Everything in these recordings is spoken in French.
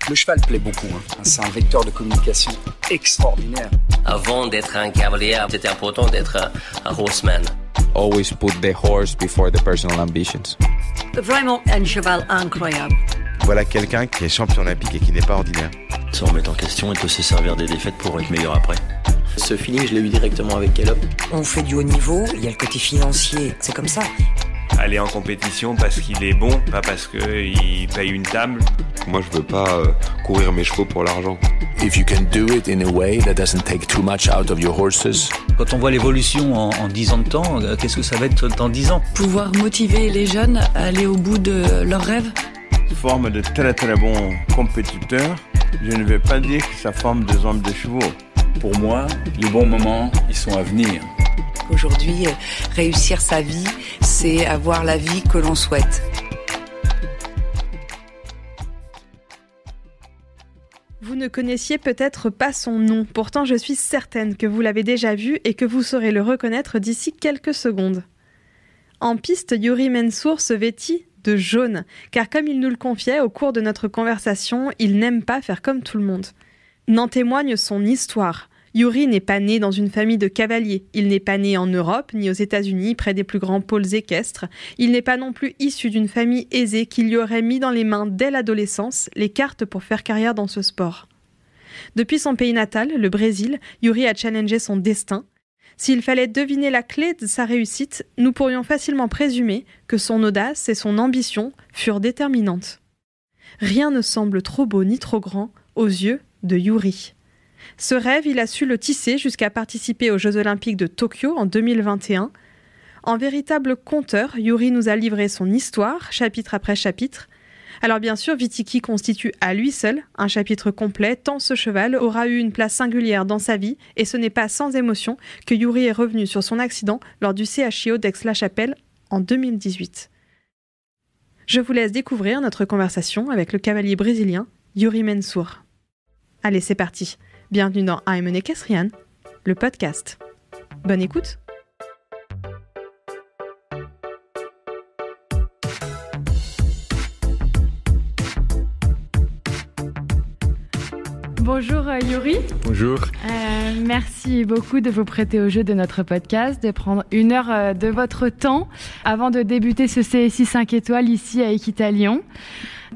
Le cheval plaît beaucoup, C'est un vecteur de communication extraordinaire. Avant d'être un cavalier, c'était important d'être un horseman. Always put the horse before the personal ambitions. Vraiment un cheval incroyable. Voilà quelqu'un qui est champion olympique et qui n'est pas ordinaire. Se remettre en question et peut se servir des défaites pour être meilleur après. Ce feeling, je l'ai eu directement avec Caleb. On fait du haut niveau, il y a le côté financier, c'est comme ça. Aller en compétition parce qu'il est bon, pas parce qu'il paye une table. Moi, je veux pas courir mes chevaux pour l'argent. If you can do it in a way that doesn't take too much out of your horses. Quand on voit l'évolution en 10 ans de temps, qu'est-ce que ça va être dans 10 ans ? Pouvoir motiver les jeunes à aller au bout de leurs rêves. Forme de très très bons compétiteurs. Je ne vais pas dire que ça forme des hommes de chevaux. Pour moi, les bons moments, ils sont à venir. Aujourd'hui, réussir sa vie, c'est avoir la vie que l'on souhaite. Vous ne connaissiez peut-être pas son nom, pourtant je suis certaine que vous l'avez déjà vu et que vous saurez le reconnaître d'ici quelques secondes. En piste, Youri Mansour se vêtit de jaune, car comme il nous le confiait au cours de notre conversation, il n'aime pas faire comme tout le monde. N'en témoigne son histoire. Youri n'est pas né dans une famille de cavaliers. Il n'est pas né en Europe, ni aux États-Unis, près des plus grands pôles équestres. Il n'est pas non plus issu d'une famille aisée qui lui aurait mis dans les mains dès l'adolescence les cartes pour faire carrière dans ce sport. Depuis son pays natal, le Brésil, Youri a challengé son destin. S'il fallait deviner la clé de sa réussite, nous pourrions facilement présumer que son audace et son ambition furent déterminantes. Rien ne semble trop beau ni trop grand aux yeux de Youri. Ce rêve, il a su le tisser jusqu'à participer aux Jeux Olympiques de Tokyo en 2021. En véritable conteur, Youri nous a livré son histoire, chapitre après chapitre. Alors bien sûr, Vitiki constitue à lui seul un chapitre complet, tant ce cheval aura eu une place singulière dans sa vie, et ce n'est pas sans émotion que Youri est revenu sur son accident lors du CHIO d'Aix-la-Chapelle en 2018. Je vous laisse découvrir notre conversation avec le cavalier brésilien Youri Mansour. Allez, c'est parti. Bienvenue dans I'm an Equestrian, le podcast. Bonne écoute. Bonjour Youri. Bonjour. Merci beaucoup de vous prêter au jeu de notre podcast, de prendre 1 heure de votre temps avant de débuter ce CSI 5 étoiles ici à Equita Lyon.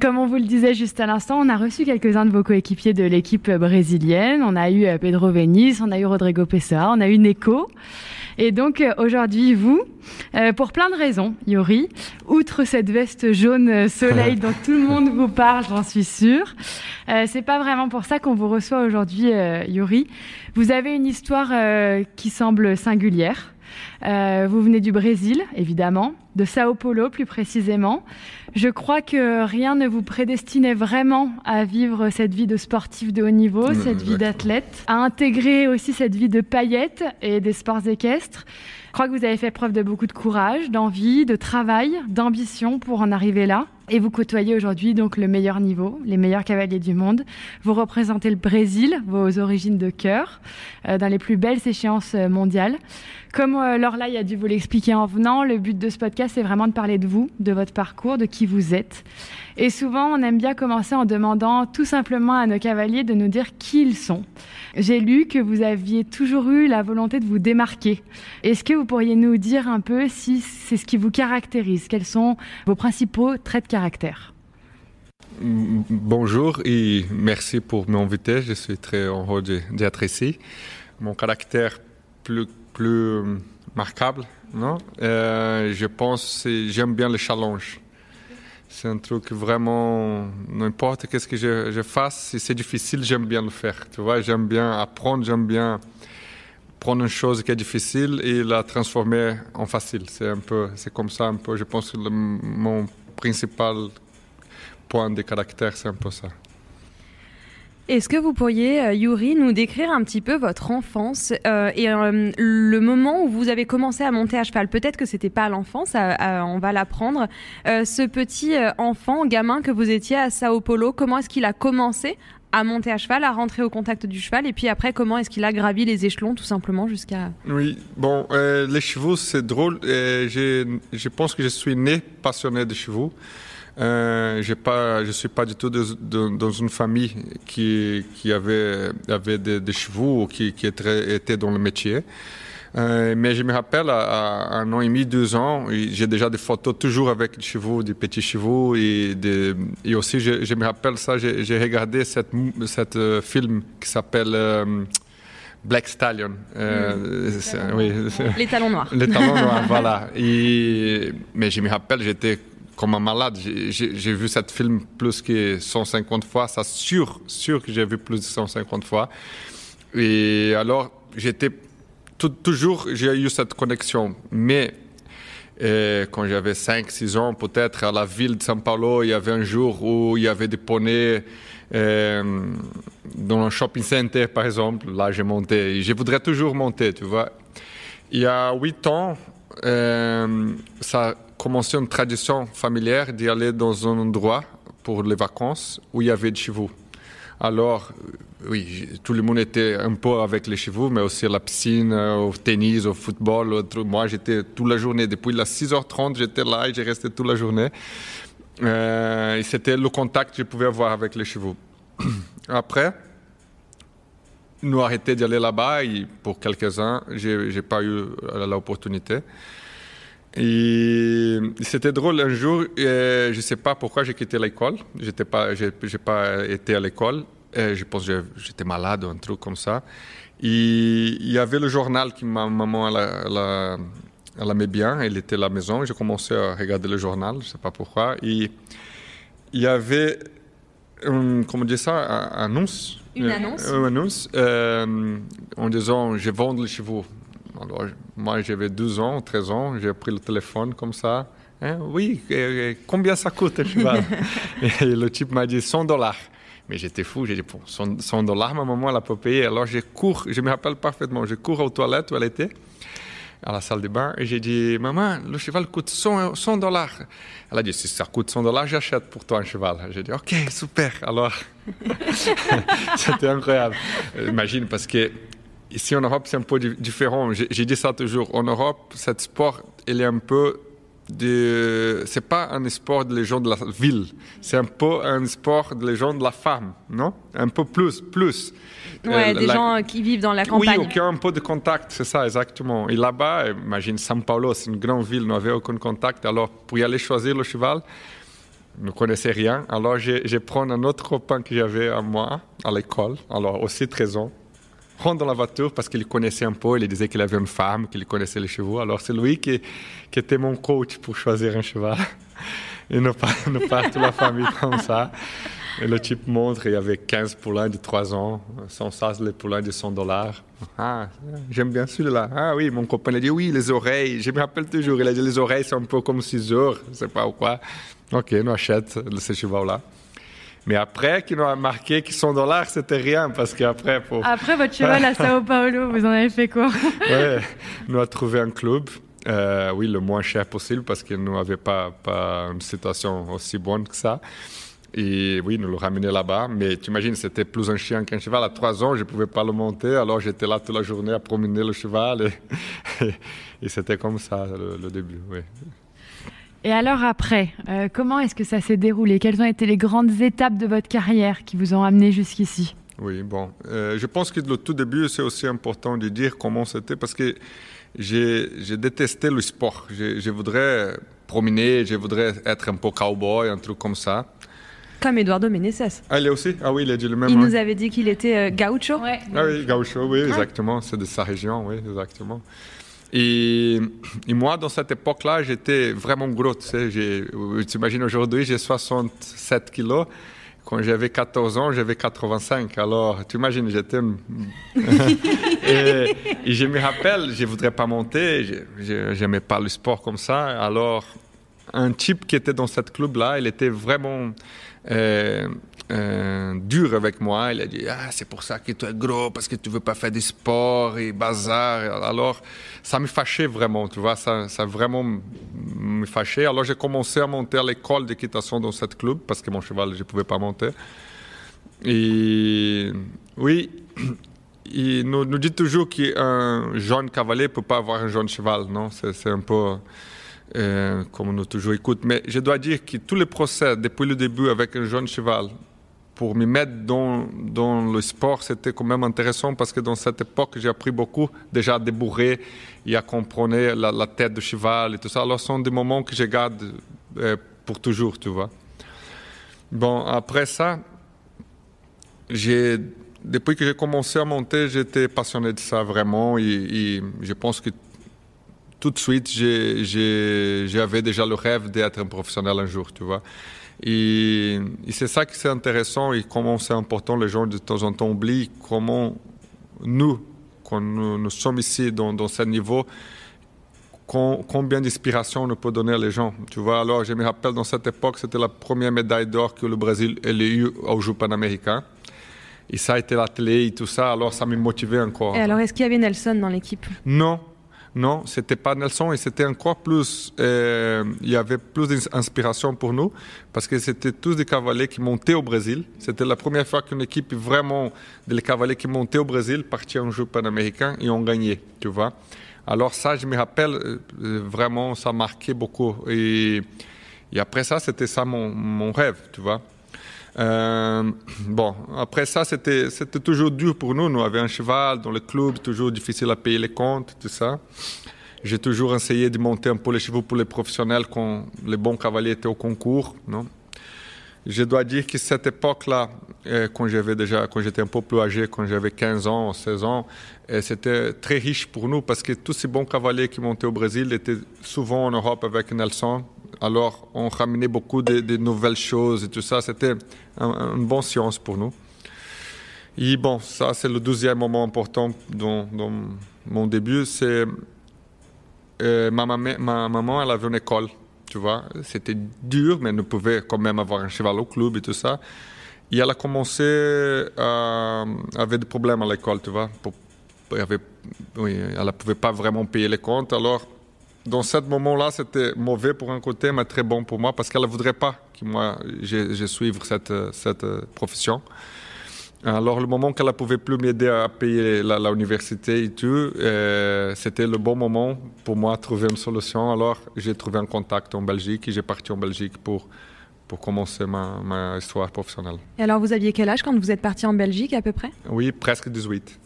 Comme on vous le disait juste à l'instant, on a reçu quelques-uns de vos coéquipiers de l'équipe brésilienne. On a eu Pedro Veniz, on a eu Rodrigo Pessoa, on a eu Neko. Et donc aujourd'hui, vous, pour plein de raisons, Youri, outre cette veste jaune soleil dont tout le monde vous parle, j'en suis sûre, c'est pas vraiment pour ça qu'on vous reçoit aujourd'hui, Youri. Vous avez une histoire qui semble singulière. Vous venez du Brésil, évidemment, de Sao Paulo plus précisément. Je crois que rien ne vous prédestinait vraiment à vivre cette vie de sportif de haut niveau, cette vie d'athlète, à intégrer aussi cette vie de paillettes et des sports équestres. Je crois que vous avez fait preuve de beaucoup de courage, d'envie, de travail, d'ambition pour en arriver là. Et vous côtoyez aujourd'hui donc le meilleur niveau, les meilleurs cavaliers du monde. Vous représentez le Brésil, vos origines de cœur, dans les plus belles échéances mondiales. Comme Lorlaï a dû vous l'expliquer en venant, le but de ce podcast, c'est vraiment de parler de vous, de votre parcours, de qui vous êtes. Et souvent, on aime bien commencer en demandant tout simplement à nos cavaliers de nous dire qui ils sont. J'ai lu que vous aviez toujours eu la volonté de vous démarquer. Est-ce que vous pourriez nous dire un peu si c'est ce qui vous caractérise? Quels sont vos principaux traits de caractère? Bonjour et merci pour m'inviter. Je suis très heureux d'être ici. Mon caractère plus marquable, non? Je pense que j'aime bien le challenge. C'est un truc vraiment, n'importe qu'est-ce que je fasse, si c'est difficile, j'aime bien le faire. Tu vois, j'aime bien apprendre, j'aime bien prendre une chose qui est difficile et la transformer en facile. C'est comme ça un peu. Je pense que mon principal point de caractère, c'est un peu ça. Est-ce que vous pourriez, Youri, nous décrire un petit peu votre enfance et le moment où vous avez commencé à monter à cheval? Peut-être que c'était pas à l'enfance, on va l'apprendre. Ce petit enfant, gamin que vous étiez à Sao Paulo, comment est-ce qu'il a commencé à monter à cheval, à rentrer au contact du cheval? Et puis après, comment est-ce qu'il a gravi les échelons, tout simplement, jusqu'à... Oui, bon, les chevaux, c'est drôle. Je pense que je suis né passionné de chevaux. Je suis pas du tout dans une famille qui avait des chevaux ou qui était dans le métier. Mais je me rappelle, à 1 an et demi, 2 ans, j'ai déjà des photos toujours avec des chevaux, des petits chevaux. Et aussi, je me rappelle ça, j'ai regardé cette film qui s'appelle Black Stallion. Oui, les talons noirs. Les talons noirs, voilà. Mais je me rappelle, j'étais comme un malade. J'ai vu cette film plus que 150 fois. C'est sûr que j'ai vu plus de 150 fois. Et alors, toujours, j'ai eu cette connexion. Mais quand j'avais 5-6 ans, peut-être, à la ville de São Paulo, il y avait un jour où il y avait des poneys dans un shopping center, par exemple. Là, j'ai monté. Et je voudrais toujours monter, tu vois. Il y a 8 ans, ça a commencé une tradition familière d'y aller dans un endroit pour les vacances où il y avait des chevaux. Alors, oui, tout le monde était un peu avec les chevaux, mais aussi à la piscine, au tennis, au football. Moi, j'étais toute la journée. Depuis les 6h30, j'étais là et j'ai resté toute la journée. Et c'était le contact que je pouvais avoir avec les chevaux. Après, nous arrêté d'y aller là-bas et pour quelques-uns, j'ai pas eu l'opportunité. Et c'était drôle, un jour, je ne sais pas pourquoi j'ai quitté l'école. J'ai pas été à l'école. Je pense que j'étais malade ou un truc comme ça. Et il y avait le journal que ma maman elle aimait bien. Elle était à la maison. J'ai commencé à regarder le journal, je ne sais pas pourquoi. Et il y avait, comment dire ça, annonce. Une annonce. Une annonce en disant « Je vends les chevaux ». Alors, moi, j'avais 12 ans, 13 ans, j'ai pris le téléphone comme ça. Oui, combien ça coûte un cheval? Et le type m'a dit $100. Mais j'étais fou, j'ai dit bon, $100, ma maman, elle n'a pas payé. Alors, je me rappelle parfaitement, je cours aux toilettes où elle était, à la salle de bain, et j'ai dit, maman, le cheval coûte $100. Elle a dit, si ça coûte $100, j'achète pour toi un cheval. J'ai dit, ok, super. Alors, c'était incroyable. Imagine, parce que ici en Europe, c'est un peu différent. J'ai dit ça toujours. En Europe, cet sport, il est un peu c'est pas un sport de les gens de la ville. C'est un peu un sport de les gens de la femme, non? Un peu plus. Ouais, des gens qui vivent dans la campagne. Oui, qui ont un peu de contact, c'est ça, exactement. Et là-bas, imagine, São Paulo, c'est une grande ville, n'avait aucun contact. Alors, pour y aller choisir le cheval, je ne connaissais rien. Alors, j'ai pris un autre copain que j'avais à moi, à l'école, alors aussi 13 ans. Rentre dans la voiture parce qu'il connaissait un peu, il disait qu'il avait une femme, qu'il connaissait les chevaux. Alors c'est lui qui était mon coach pour choisir un cheval. Et ne pas toute la famille comme ça. Et le type montre, il y avait 15 poulains de 3 ans, sans ça, les poulains de $100. Ah, j'aime bien celui-là. Ah oui, mon copain a dit oui, les oreilles. Je me rappelle toujours, il a dit les oreilles, c'est un peu comme 6 heures, je ne sais pas quoi. Ok, nous achète ce cheval-là. Mais après, qui nous a marqué que $100, c'était rien, parce qu'après... Après votre cheval à Sao Paulo, vous en avez fait quoi? Oui, nous avons trouvé un club, oui, le moins cher possible, parce qu'il n'avait pas une situation aussi bonne que ça. Et oui, nous le ramené là-bas. Mais tu imagines, c'était plus un chien qu'un cheval. À 3 ans, je ne pouvais pas le monter, alors j'étais là toute la journée à promener le cheval. Et c'était comme ça, le début, oui. Et alors après, comment est-ce que ça s'est déroulé? Quelles ont été les grandes étapes de votre carrière qui vous ont amené jusqu'ici? Oui, bon. Je pense que le tout début, c'est aussi important de dire comment c'était, parce que j'ai détesté le sport. Je voudrais promener, je voudrais être un peu cowboy, un truc comme ça. Comme Eduardo Meneses. Ah, il est aussi? Ah oui, il a dit le même. Il nous avait dit qu'il était gaucho. Ouais. Ah oui, gaucho, oui, exactement. C'est de sa région, oui, exactement. Et moi, dans cette époque-là, j'étais vraiment gros. Tu sais, tu imagines, aujourd'hui, j'ai 67 kilos. Quand j'avais 14 ans, j'avais 85. Alors, tu imagines, j'étais... et je me rappelle, je ne voudrais pas monter. Je n'aimais pas le sport comme ça. Alors, un type qui était dans ce club-là, il était vraiment... dur avec moi. Il a dit c'est pour ça que tu es gros, parce que tu veux pas faire du sport et bazar. Alors ça me fâchait vraiment, tu vois, ça vraiment me fâchait. Alors j'ai commencé à monter à l'école d'équitation dans ce club parce que mon cheval je pouvais pas monter. Et oui, il nous dit toujours qu'un jeune cavalier peut pas avoir un jeune cheval, non? C'est un peu comme on nous toujours écoute. Mais je dois dire que tous les procès, depuis le début avec un jeune cheval, pour me mettre dans le sport, c'était quand même intéressant parce que dans cette époque, j'ai appris beaucoup déjà à débourrer et à comprendre la tête du cheval et tout ça. Alors, ce sont des moments que je garde pour toujours, tu vois. Bon, après ça, depuis que j'ai commencé à monter, j'étais passionné de ça vraiment et je pense que tout de suite, j'avais déjà le rêve d'être un professionnel un jour, tu vois. Et c'est ça qui est intéressant et comment c'est important, les gens de temps en temps oublient comment quand nous sommes ici dans ce niveau, combien d'inspiration on peut donner aux gens. Tu vois, alors je me rappelle dans cette époque, c'était la première médaille d'or que le Brésil ait eu aux Jeux panaméricains. Et ça a été la télé et tout ça, alors ça m'a motivé encore. Et alors, est-ce qu'il y avait Nelson dans l'équipe? Non, c'était pas Nelson et c'était encore plus. Il y avait plus d'inspiration pour nous parce que c'était tous des cavaliers qui montaient au Brésil. C'était la première fois qu'une équipe vraiment de cavaliers qui montaient au Brésil partait en Jeux panaméricains et ont gagné, tu vois. Alors ça, je me rappelle vraiment, ça marquait beaucoup. Et après ça, c'était ça mon rêve, tu vois. Bon, après ça, c'était toujours dur pour nous. Nous avions un cheval dans le club, toujours difficile à payer les comptes, tout ça. J'ai toujours essayé de monter un peu les chevaux pour les professionnels quand les bons cavaliers étaient au concours, non? Je dois dire que cette époque-là, quand j'étais un peu plus âgé, quand j'avais 15 ans, 16 ans, c'était très riche pour nous parce que tous ces bons cavaliers qui montaient au Brésil étaient souvent en Europe avec Nelson. Alors, on ramenait beaucoup de nouvelles choses et tout ça. C'était une bonne science pour nous. Et bon, ça, c'est le deuxième moment important dans mon début. C'est ma maman, elle avait une école, tu vois. C'était dur, mais elle pouvait quand même avoir un cheval au club et tout ça. Et elle a commencé avec des problèmes à l'école, tu vois. Elle ne pouvait pas vraiment payer les comptes. Alors, dans ce moment-là, c'était mauvais pour un côté, mais très bon pour moi, parce qu'elle ne voudrait pas que moi, je suive cette profession. Alors, le moment qu'elle ne pouvait plus m'aider à payer l'université et tout, c'était le bon moment pour moi de trouver une solution. Alors, j'ai trouvé un contact en Belgique et j'ai parti en Belgique pour commencer ma histoire professionnelle. Et alors, vous aviez quel âge quand vous êtes parti en Belgique, à peu près? Oui, presque 18.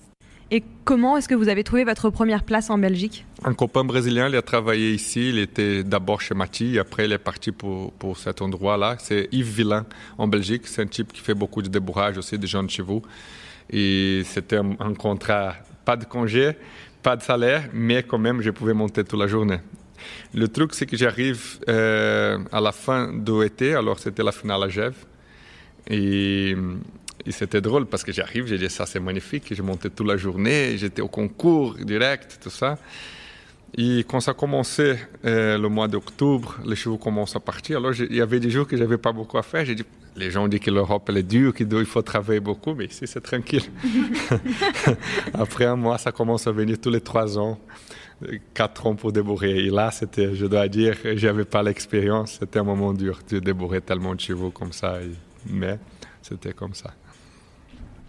Et comment est-ce que vous avez trouvé votre première place en Belgique? Un copain brésilien, il a travaillé ici. Il était d'abord chez Mati, après il est parti pour cet endroit-là. C'est Yves Villain en Belgique. C'est un type qui fait beaucoup de débourrage aussi, de jeunes chevaux. Et c'était un contrat, pas de congé, pas de salaire, mais quand même, je pouvais monter toute la journée. Le truc, c'est que j'arrive à la fin de l'été, alors c'était la finale à Gève. Et c'était drôle parce que j'arrive, j'ai dit ça c'est magnifique, je montais toute la journée, j'étais au concours direct, tout ça. Et quand ça a commencé le mois d'octobre, les chevaux commencent à partir. Alors il y avait des jours que j'avais pas beaucoup à faire. J'ai dit, les gens disent que l'Europe elle est dure, qu'il faut travailler beaucoup, mais ici c'est tranquille. Après un mois, ça commence à venir tous les 3 ans, 4 ans pour débourrer. Et là, c'était, je dois dire, j'avais pas l'expérience. C'était un moment dur de débourrer tellement de chevaux comme ça, mais c'était comme ça.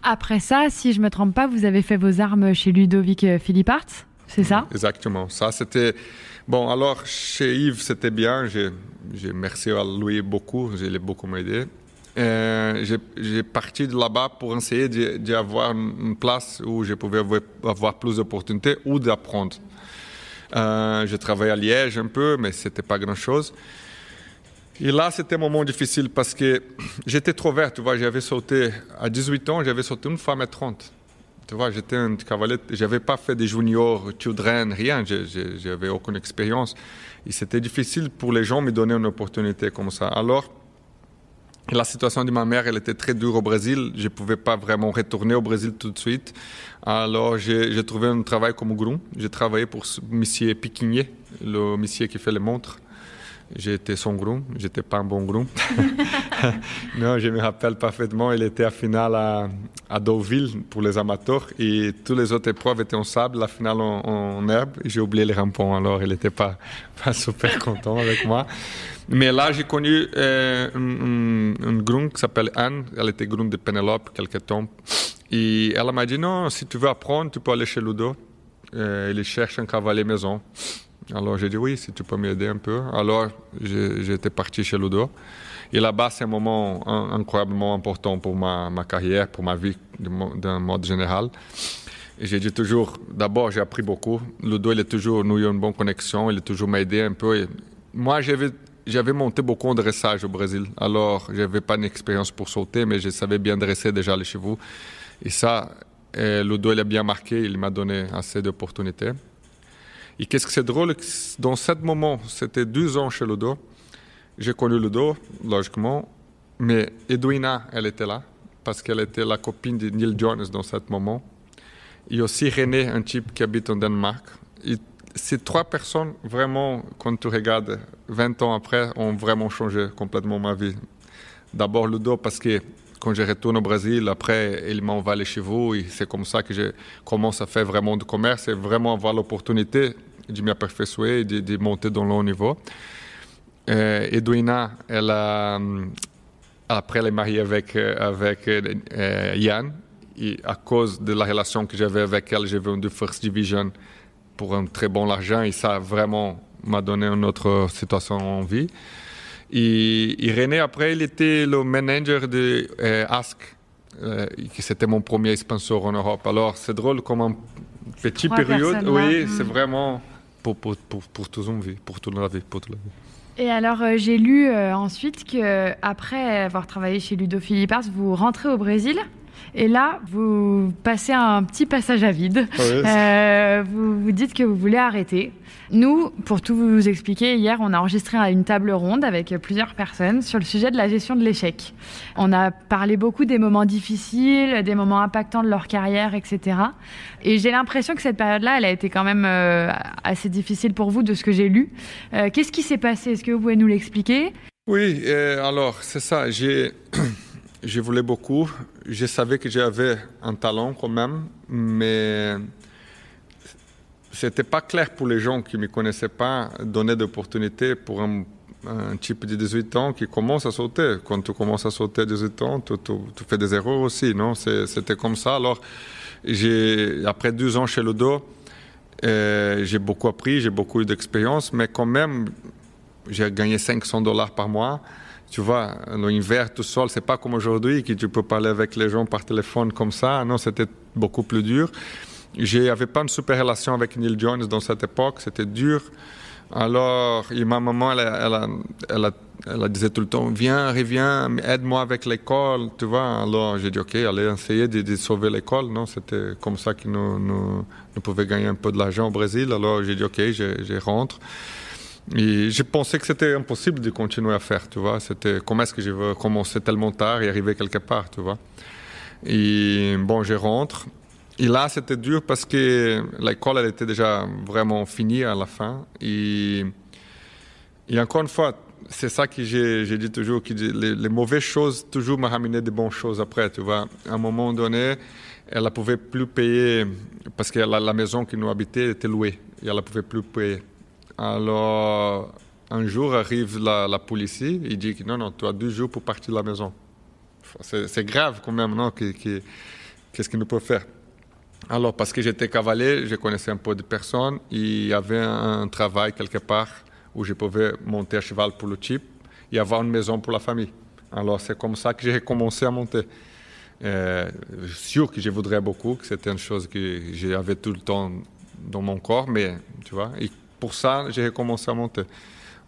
Après ça, si je ne me trompe pas, vous avez fait vos armes chez Ludovic Philippart, c'est ça? Exactement. Ça, c'était... Bon, alors, chez Yves, c'était bien. J'ai merci à lui beaucoup. Je l'ai beaucoup aidé. J'ai parti de là-bas pour essayer d'avoir une place où je pouvais avoir plus d'opportunités ou d'apprendre. J'ai travaillé à Liège un peu, mais ce n'était pas grand-chose. Et là, c'était un moment difficile parce que j'étais trop vert, tu vois. J'avais sauté, à 18 ans, j'avais sauté 1,30 m. Tu vois, j'étais un cavalier, j'avais pas fait des juniors, children, rien, j'avais aucune expérience. Et c'était difficile pour les gens de me donner une opportunité comme ça. Alors, la situation de ma mère, elle était très dure au Brésil. Je ne pouvais pas vraiment retourner au Brésil tout de suite. Alors, j'ai trouvé un travail comme groom. J'ai travaillé pour monsieur Piquinier, le monsieur qui fait les montres. J'étais son groom, j'étais pas un bon groom. Non, je me rappelle parfaitement, il était à finale à Deauville pour les amateurs et tous les autres épreuves étaient en sable, la finale en herbe. Et j'ai oublié les rampons, alors il n'était pas super content avec moi. Mais là, j'ai connu une groom qui s'appelle Anne, elle était groom de Pénélope quelque temps. Et elle m'a dit, non, si tu veux apprendre, tu peux aller chez Ludo. Il cherche un cavalier maison. Alors j'ai dit oui, si tu peux m'aider un peu. Alors j'étais parti chez Ludo. Et là-bas, c'est un moment incroyablement important pour ma carrière, pour ma vie d'un mode général. Et j'ai dit toujours, d'abord, j'ai appris beaucoup. Ludo, il est toujours, nous avons une bonne connexion, il a toujours m'aidé un peu. Et moi, j'avais monté beaucoup en dressage au Brésil. Alors, je n'avais pas d'expérience pour sauter, mais je savais bien dresser déjà les chevaux. Et ça, Ludo, il a bien marqué, il m'a donné assez d'opportunités. Et qu'est-ce que c'est drôle, dans ce moment, c'était 12 ans chez Ludo. J'ai connu Ludo, logiquement, mais Edwina, elle était là, parce qu'elle était la copine de Neil Jones dans ce moment. Et aussi René, un type qui habite au Danemark. Et ces 3 personnes, vraiment, quand tu regardes 20 ans après, ont vraiment changé complètement ma vie. D'abord Ludo, parce que quand je retourne au Brésil, après, il m'envoie les chevaux, et c'est comme ça que je commence à faire vraiment du commerce et vraiment avoir l'opportunité de me perfectionner et de monter dans le haut niveau. Edwina, après elle est mariée avec Yann, et à cause de la relation que j'avais avec elle, j'ai vendu First Division pour un très bon argent, et ça vraiment m'a donné une autre situation en vie. Et René, après, il était le manager de Ask, qui c'était mon premier sponsor en Europe. Alors c'est drôle comme un petit période, oui, c'est vraiment pour toute une vie, pour toute la vie. Et alors, j'ai lu ensuite qu'après avoir travaillé chez Ludo Philippard, vous rentrez au Brésil. Et là, vous passez un petit passage à vide. Vous vous dites que vous voulez arrêter. Nous, pour tout vous expliquer, hier, on a enregistré une table ronde avec plusieurs personnes sur le sujet de la gestion de l'échec. On a parlé beaucoup des moments difficiles, des moments impactants de leur carrière, etc. Et j'ai l'impression que cette période-là, elle a été quand même assez difficile pour vous, de ce que j'ai lu. Qu'est-ce qui s'est passé? Est-ce que vous pouvez nous l'expliquer? Oui, alors, c'est ça. Je voulais beaucoup. Je savais que j'avais un talent quand même, mais c'était pas clair pour les gens qui ne me connaissaient pas, donner d'opportunités pour un type de 18 ans qui commence à sauter. Quand tu commences à sauter à 18 ans, tu fais des erreurs aussi, non? C'était comme ça. Alors, après 2 ans chez Ludo, j'ai beaucoup appris, j'ai beaucoup eu d'expérience, mais quand même, j'ai gagné $500 par mois. Tu vois, l'hiver tout seul, c'est pas comme aujourd'hui, que tu peux parler avec les gens par téléphone comme ça. Non, c'était beaucoup plus dur. Je n'avais pas une super relation avec Neil Jones dans cette époque, c'était dur. Alors, ma maman, elle disait tout le temps, viens, reviens, aide-moi avec l'école, tu vois. Alors, j'ai dit, OK, allez essayer de sauver l'école. Non, c'était comme ça que nous pouvions gagner un peu de l'argent au Brésil. Alors, j'ai dit, OK, je rentre. Et je pensais que c'était impossible de continuer à faire, tu vois. C'était comment est-ce que je veux commencer tellement tard et arriver quelque part, tu vois. Et bon, je rentre. Et là, c'était dur parce que l'école, elle était déjà vraiment finie à la fin. Et encore une fois, c'est ça que j'ai dit toujours, que les mauvaises choses toujours m'ont ramené de bonnes choses après, tu vois. À un moment donné, elle ne pouvait plus payer parce que la maison qui nous habitait était louée et elle ne pouvait plus payer. Alors, un jour arrive la police, il dit que non, tu as 2 jours pour partir de la maison. C'est grave quand même, non? Qu'est-ce qu'il nous peut faire? Alors, parce que j'étais cavalier, je connaissais un peu de personnes, il y avait un travail quelque part où je pouvais monter à cheval pour le type et avoir une maison pour la famille. Alors, c'est comme ça que j'ai commencé à monter. Sûr que je voudrais beaucoup, que c'était une chose que j'avais tout le temps dans mon corps, mais tu vois... Pour ça, j'ai recommencé à monter.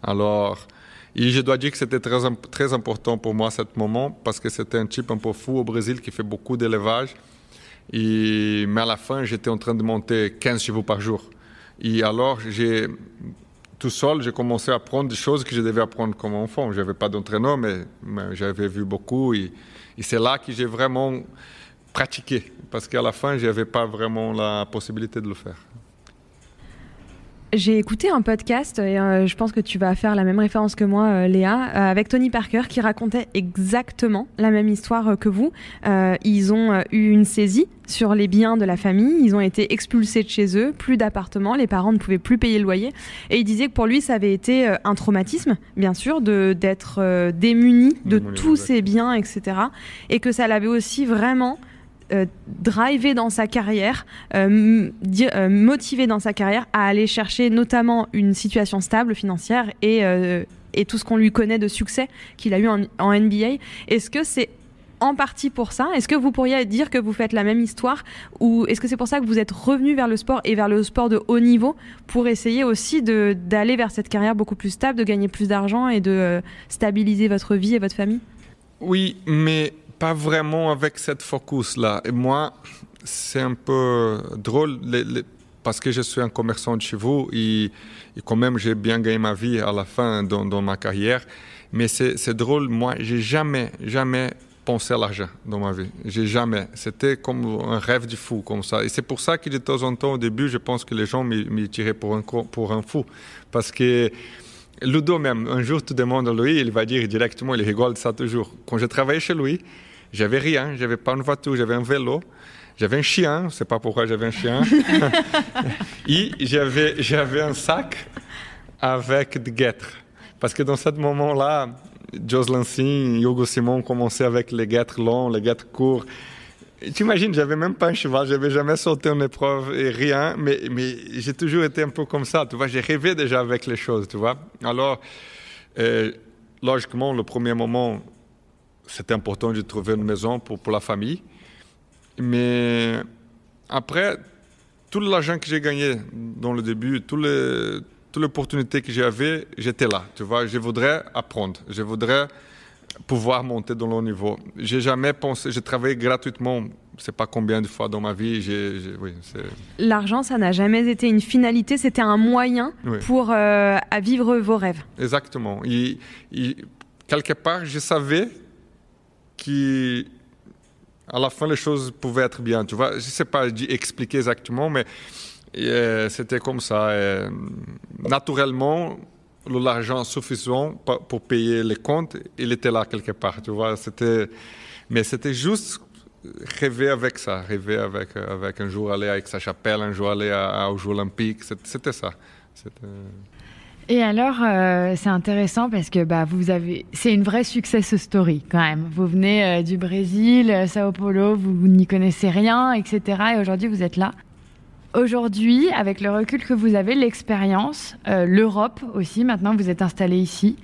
Alors, et je dois dire que c'était très important pour moi à ce moment parce que c'était un type un peu fou au Brésil qui fait beaucoup d'élevage. Mais à la fin, j'étais en train de monter 15 chevaux par jour. Et alors, tout seul, j'ai commencé à apprendre des choses que je devais apprendre comme enfant. Je n'avais pas d'entraîneur, mais j'avais vu beaucoup. Et c'est là que j'ai vraiment pratiqué parce qu'à la fin, je n'avais pas vraiment la possibilité de le faire. J'ai écouté un podcast, et je pense que tu vas faire la même référence que moi, Léa, avec Tony Parker, qui racontait exactement la même histoire que vous. Ils ont eu une saisie sur les biens de la famille, ils ont été expulsés de chez eux, plus d'appartements, les parents ne pouvaient plus payer le loyer. Et il disait que pour lui, ça avait été un traumatisme, bien sûr, d'être démuni de tous ses biens, etc. Et que ça l'avait aussi vraiment drivé dans sa carrière, motivé dans sa carrière à aller chercher notamment une situation stable financière et tout ce qu'on lui connaît de succès qu'il a eu en NBA. Est-ce que c'est en partie pour ça? Est-ce que vous pourriez dire que vous faites la même histoire, ou est-ce que c'est pour ça que vous êtes revenu vers le sport et vers le sport de haut niveau pour essayer aussi d'aller vers cette carrière beaucoup plus stable, de gagner plus d'argent et de stabiliser votre vie et votre famille? Oui, mais pas vraiment avec cette focus-là. Et moi, c'est un peu drôle parce que je suis un commerçant de chez vous et quand même j'ai bien gagné ma vie à la fin dans ma carrière. Mais c'est drôle, moi, j'ai jamais pensé à l'argent dans ma vie. J'ai jamais. C'était comme un rêve du fou, comme ça. Et c'est pour ça que de temps en temps, au début, je pense que les gens me tiraient pour un fou. Parce que Ludo même, un jour, tu demandes à lui, il va dire directement, il rigole de ça toujours. Quand je travaillais chez lui, j'avais rien, j'avais pas une voiture, j'avais un vélo, j'avais un chien, je ne sais pas pourquoi j'avais un chien. Et j'avais un sac avec des guêtres. Parce que dans ce moment-là, Jocelyn Singh, Hugo Simon commençaient avec les guêtres longs, les guêtres courts. Tu imagines, j'avais même pas un cheval, j'avais jamais sauté en épreuve et rien, mais j'ai toujours été un peu comme ça, tu vois, j'ai rêvé déjà avec les choses, tu vois. Alors, logiquement, le premier moment, c'était important de trouver une maison pour la famille, mais après, tout l'argent que j'ai gagné dans le début, toute l'opportunité que j'avais, j'étais là, tu vois, je voudrais apprendre, je voudrais pouvoir monter dans le niveau. J'ai jamais pensé, j'ai travaillé gratuitement, je ne sais pas combien de fois dans ma vie. Oui, l'argent, ça n'a jamais été une finalité, c'était un moyen pour à vivre vos rêves. Exactement. Et quelque part, je savais qu'à la fin, les choses pouvaient être bien. Tu vois, je ne sais pas expliquer exactement, mais c'était comme ça. Naturellement, l'argent suffisant pour payer les comptes, il était là quelque part, tu vois. Mais c'était juste rêver avec ça, rêver avec un jour aller à Aix-la-Chapelle, un jour aller aux Jeux Olympiques, c'était ça. Et alors, c'est intéressant parce que c'est une vraie success story quand même. Vous venez du Brésil, Sao Paulo, vous n'y connaissez rien, etc. Et aujourd'hui, vous êtes là. Aujourd'hui, avec le recul que vous avez, l'expérience, l'Europe aussi, maintenant vous êtes installé ici.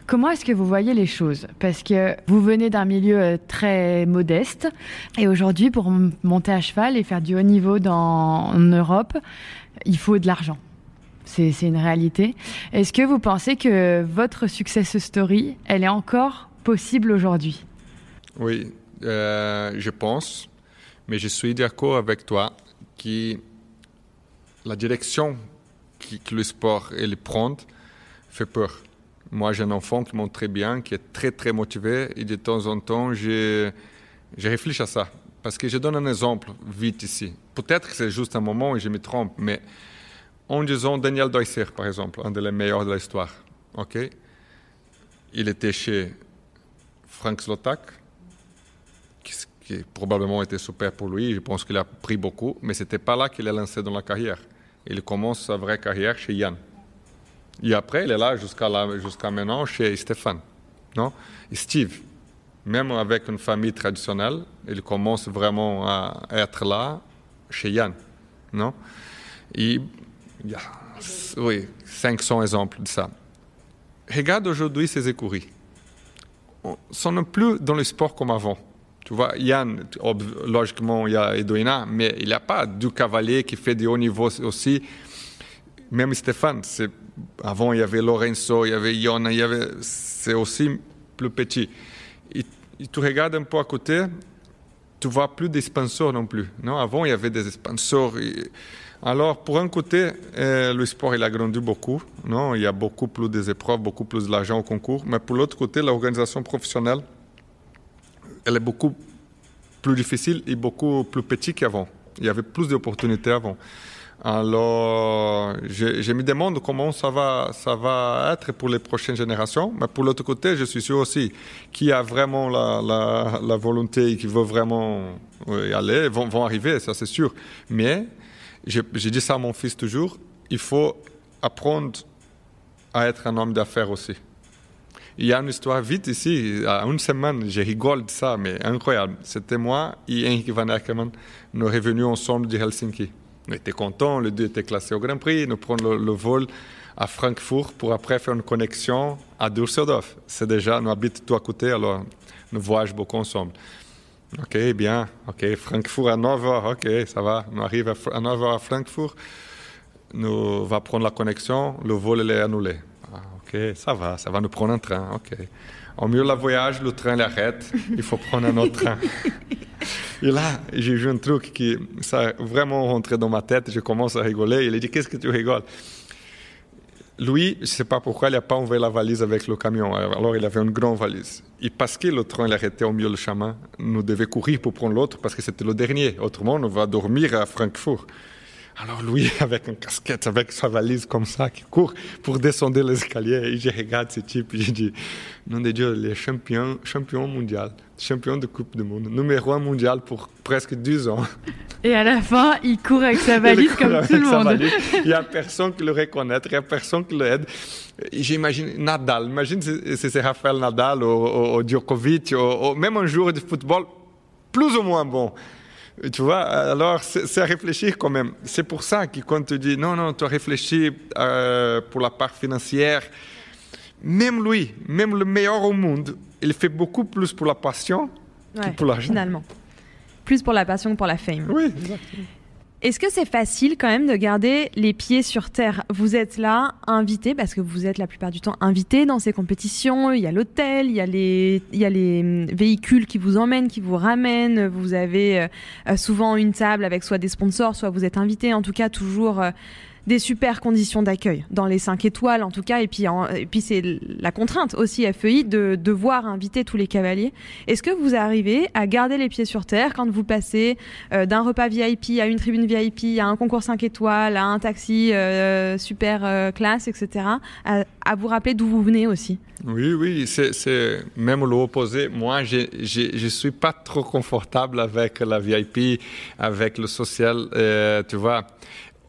Comment est-ce que vous voyez les choses? Parce que vous venez d'un milieu très modeste et aujourd'hui, pour monter à cheval et faire du haut niveau en Europe, il faut de l'argent. C'est une réalité. Est-ce que vous pensez que votre success story, elle est encore possible aujourd'hui? Oui, je pense, mais je suis d'accord avec toi que la direction que le sport prend fait peur. Moi, j'ai un enfant qui monte très bien, qui est très, très motivé. Et de temps en temps, je réfléchis à ça. Parce que je donne un exemple vite ici. Peut-être que c'est juste un moment et je me trompe, mais en disant Daniel Deusser, par exemple, un des meilleurs de l'histoire. Okay? Il était chez Frank Zlotak, qui probablement était super pour lui. Je pense qu'il a pris beaucoup, mais ce n'était pas là qu'il est lancé dans la carrière. Il commence sa vraie carrière chez Yann. Et après, il est là jusqu'à maintenant chez Stéphane. Non? Et Steve, même avec une famille traditionnelle, il commence vraiment à être là chez Yann. Non? Et il y a 500 exemples de ça. Regarde aujourd'hui ces écuries. Ils ne sont plus dans le sport comme avant. Tu vois, Yann, logiquement, il y a Edoina, mais il n'y a pas du cavalier qui fait du haut niveau aussi. Même Stéphane, avant, il y avait Lorenzo, il y avait Iona, c'est aussi plus petit. Et tu regardes un peu à côté, tu ne vois plus des sponsors non plus. Non? Avant, il y avait des sponsors. Alors, pour un côté, le sport il a grandi beaucoup. Non? Il y a beaucoup plus d'épreuves, beaucoup plus d'argent au concours. Mais pour l'autre côté, l'organisation professionnelle, elle est beaucoup plus difficile et beaucoup plus petite qu'avant. Il y avait plus d'opportunités avant. Alors, je me demande comment ça va être pour les prochaines générations. Mais pour l'autre côté, je suis sûr aussi qu'il y a vraiment la volonté et qui veut vraiment y aller, vont arriver, ça c'est sûr. Mais, je dis ça à mon fils toujours, il faut apprendre à être un homme d'affaires aussi. Il y a une histoire vite ici, à une semaine, je rigole de ça, mais incroyable. C'était moi et Henrik van Akerman, nous sommes revenus ensemble de Helsinki. On était contents, les deux étaient classés au Grand Prix, nous prenons le vol à Francfort pour après faire une connexion à Düsseldorf. C'est déjà, nous habitons tout à côté, alors nous voyageons beaucoup ensemble. Ok, bien, ok, Francfort à 9h, ok, ça va, nous arrivons à 9h à Francfort, nous va prendre la connexion, le vol il est annulé. Ah, ok, ça va nous prendre un train, ok. Au milieu de la voyage, le train l'arrête, il faut prendre un autre train. Et là, j'ai vu un truc qui, ça a vraiment rentré dans ma tête, je commence à rigoler, il a dit, qu'est-ce que tu rigoles? Lui, je ne sais pas pourquoi, il n'a pas envoyé la valise avec le camion. Alors, il avait une grande valise. Et parce que le train l'arrêtait au milieu du chemin, nous devions courir pour prendre l'autre parce que c'était le dernier. Autrement, on va dormir à Francfort. Alors, lui, avec une casquette, avec sa valise comme ça, qui court pour descendre les escaliers. Et je regarde ce type et je dis, nom de Dieu, il est champion mondial, champion de Coupe du Monde, numéro 1 mondial pour presque 10 ans. Et à la fin, il court avec sa valise comme tout le monde. Il n'y a personne qui le reconnaît, il n'y a personne qui l'aide. J'imagine Nadal, imagine si c'est Rafael Nadal ou Djokovic, ou même un joueur de football plus ou moins bon. Tu vois, alors c'est à réfléchir quand même. C'est pour ça que quand tu dis non, tu as réfléchi pour la part financière, même lui, même le meilleur au monde, il fait beaucoup plus pour la passion que pour l'argent. Finalement. Plus pour la passion que pour la fame. Oui, exactement. Est-ce que c'est facile quand même de garder les pieds sur terre? Vous êtes là, invité, parce que vous êtes la plupart du temps invité dans ces compétitions. Il y a l'hôtel, il y a les véhicules qui vous emmènent, qui vous ramènent. Vous avez souvent une table avec soit des sponsors, soit vous êtes invité. En tout cas, toujours des super conditions d'accueil dans les 5 étoiles en tout cas. Et puis c'est la contrainte aussi FEI de devoir inviter tous les cavaliers. Est-ce que vous arrivez à garder les pieds sur terre quand vous passez d'un repas VIP à une tribune VIP, à un concours 5 étoiles, à un taxi super classe, etc., à vous rappeler d'où vous venez aussi? Oui, c'est même l'opposé. Moi, je suis pas trop confortable avec la VIP, avec le social, tu vois.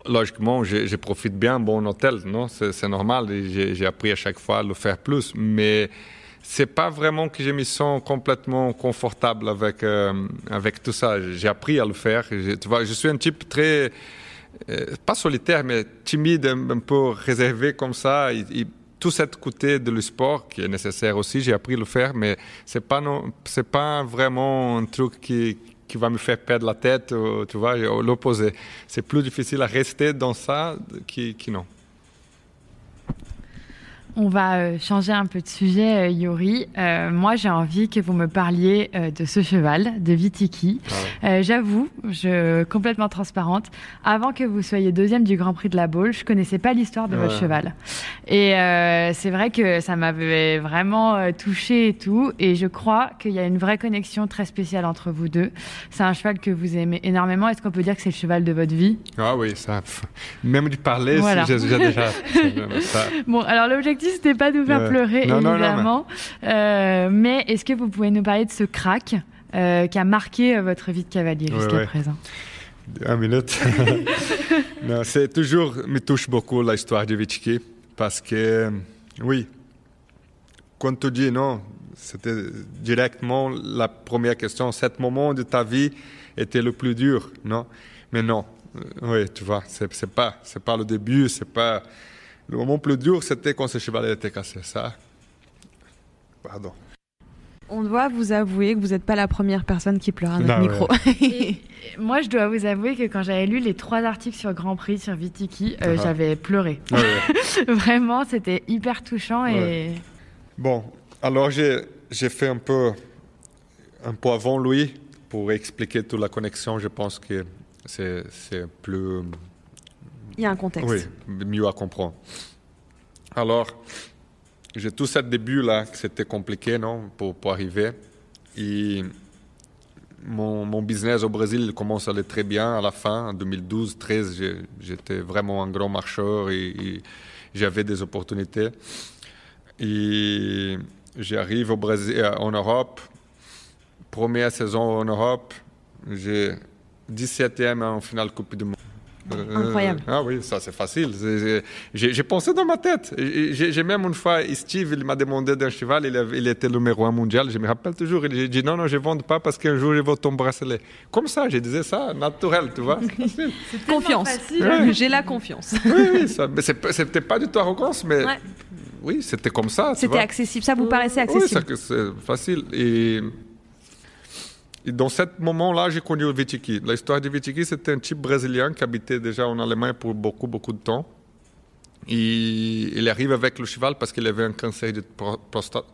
Logiquement, je profite bien bon hôtel, non? C'est normal. J'ai appris à chaque fois à le faire plus, mais c'est pas vraiment que je me sens complètement confortable avec tout ça. J'ai appris à le faire. Tu vois, je suis un type très pas solitaire, mais timide, un peu réservé comme ça. Et tout cet côté de le sport qui est nécessaire aussi, j'ai appris à le faire, mais c'est pas vraiment un truc qui va me faire perdre la tête, tu vois, l'opposé. C'est plus difficile à rester dans ça qui non. On va changer un peu de sujet, Yuri. Moi, j'ai envie que vous me parliez de ce cheval, de Vitiki. J'avoue, complètement transparente, avant que vous soyez deuxième du Grand Prix de la Baule, je ne connaissais pas l'histoire de votre cheval. Et c'est vrai que ça m'avait vraiment touchée et tout. Et je crois qu'il y a une vraie connexion très spéciale entre vous deux. C'est un cheval que vous aimez énormément. Est-ce qu'on peut dire que c'est le cheval de votre vie? Ah oui, ça. Même de parler, voilà. J'ai déjà ça. Bon, alors l'objectif, c'était pas de vous faire pleurer, évidemment. Non, mais est-ce que vous pouvez nous parler de ce crack qui a marqué votre vie de cavalier jusqu'à présent? 1 minute. Non, c'est toujours, me touche beaucoup l'histoire de Vitiki parce que, oui, quand tu dis non, c'était directement la première question. Ce moment de ta vie était le plus dur, non? Mais non, oui, tu vois, c'est pas le début, c'est pas. Le moment le plus dur, c'était quand ce cheval était cassé. Ça. Pardon. On doit vous avouer que vous n'êtes pas la première personne qui pleure à notre micro. Et moi, je dois vous avouer que quand j'avais lu les 3 articles sur Grand Prix, sur Vitiki, j'avais pleuré. Vraiment, c'était hyper touchant. Et... Bon, alors j'ai fait un peu avant lui pour expliquer toute la connexion. Je pense que c'est plus... Il y a un contexte. Oui, mieux à comprendre. Alors, j'ai tout ce début-là, que c'était compliqué, non, pour arriver. Et mon business au Brésil commence à aller très bien à la fin. En 2012-13, j'étais vraiment un grand marcheur et j'avais des opportunités. Et j'arrive au Brésil, en Europe. Première saison en Europe, j'ai 17e en finale Coupe du Monde. Incroyable. Ah oui, ça c'est facile. J'ai pensé dans ma tête. J'ai même une fois, Steve, il m'a demandé d'un cheval, il était le numéro 1 mondial, je me rappelle toujours, il a dit non, je ne vends pas parce qu'un jour je veux ton bracelet. Comme ça, je disais ça, naturel, tu vois. C'est confiance. J'ai la confiance. Oui, c'était pas du tout arrogance, mais oui, c'était comme ça. C'était accessible, ça vous paraissait accessible? Oui, c'est facile. Et dans ce moment-là, j'ai connu le Witecki. L'histoire du Witecki, c'était un type brésilien qui habitait déjà en Allemagne pour beaucoup de temps. Et il arrive avec le cheval parce qu'il avait un cancer de prostate,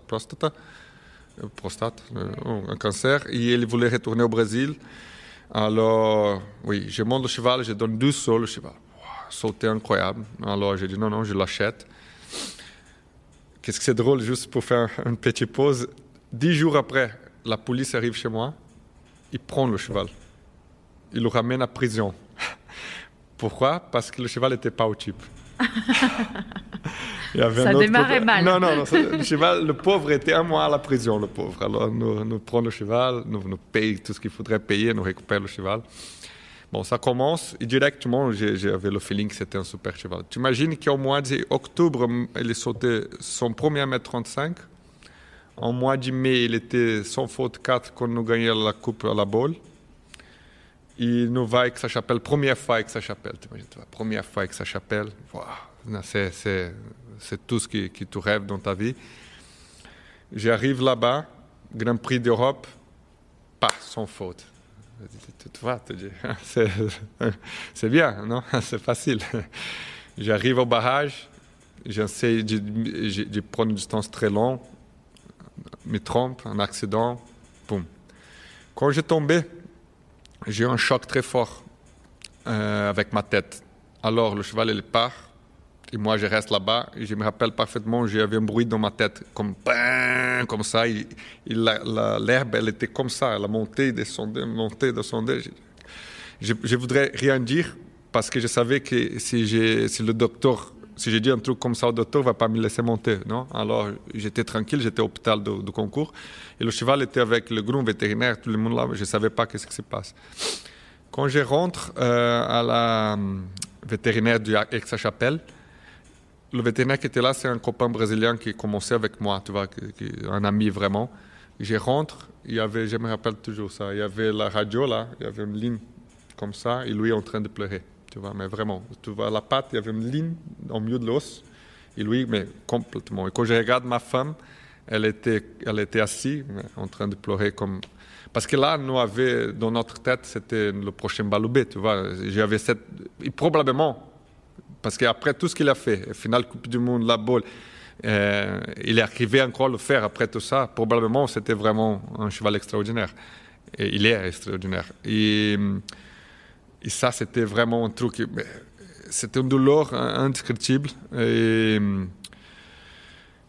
un cancer, et il voulait retourner au Brésil. Alors, oui, je monte le cheval, je donne 2 sauts, le cheval. Wow, sauter incroyable. Alors, j'ai dit non, je l'achète. Qu'est-ce que c'est drôle, juste pour faire une petite pause. 10 jours après, la police arrive chez moi. Il prend le cheval. Il le ramène à prison. Pourquoi? Parce que le cheval n'était pas au type. Ça démarrait mal. Non, le cheval, le pauvre était 1 mois à la prison, le pauvre. Alors, nous prenons le cheval, nous payons tout ce qu'il faudrait payer, nous récupérons le cheval. Bon, ça commence, et directement, j'avais le feeling que c'était un super cheval. Tu imagines qu'au mois d'octobre, il est sauté son premier 1,35 m. En mois de mai, il était sans faute 4 quand nous gagnions la coupe à la boule. Et nous va avec sa chapelle, première fois avec sa chapelle. Première fois avec sa chapelle. Wow. C'est tout ce que tu rêves dans ta vie. J'arrive là-bas, Grand Prix d'Europe, pas sans faute. Tu vois, c'est bien, non? C'est facile. J'arrive au barrage, j'essaie de prendre une distance très longue. Me trompe, un accident, boum. Quand j'ai tombé, j'ai eu un choc très fort avec ma tête. Alors le cheval il part et moi je reste là-bas et je me rappelle parfaitement, j'avais un bruit dans ma tête comme ça. L'herbe elle était comme ça, elle a monté, descendu. Je voudrais rien dire parce que je savais que si le docteur si j'ai dit un truc comme ça au docteur, il ne va pas me laisser monter. Non? Alors, j'étais tranquille, j'étais au hôpital de concours. Et le cheval était avec le groom vétérinaire, tout le monde là, je ne savais pas ce qui se passe. Quand je rentre à la vétérinaire d'Aix-la-Chapelle, le vétérinaire qui était là, c'est un copain brésilien qui commençait avec moi, tu vois, un ami vraiment. Je rentre, il y avait, je me rappelle toujours ça, il y avait la radio là, il y avait une ligne comme ça, et lui en train de pleurer. Tu vois, mais vraiment, tu vois, la patte, il y avait une ligne au milieu de l'os, et lui, mais complètement. Et quand je regarde ma femme, elle était assise, en train de pleurer comme... Parce que là, nous avions, dans notre tête, c'était le prochain Baloubet, tu vois. J'avais cette... Et probablement, parce qu'après tout ce qu'il a fait, finale Coupe du Monde, la boule, il est arrivé encore à le faire après tout ça, probablement, c'était vraiment un cheval extraordinaire. Et il est extraordinaire. Et ça, c'était vraiment un truc... C'était une douleur indescriptible.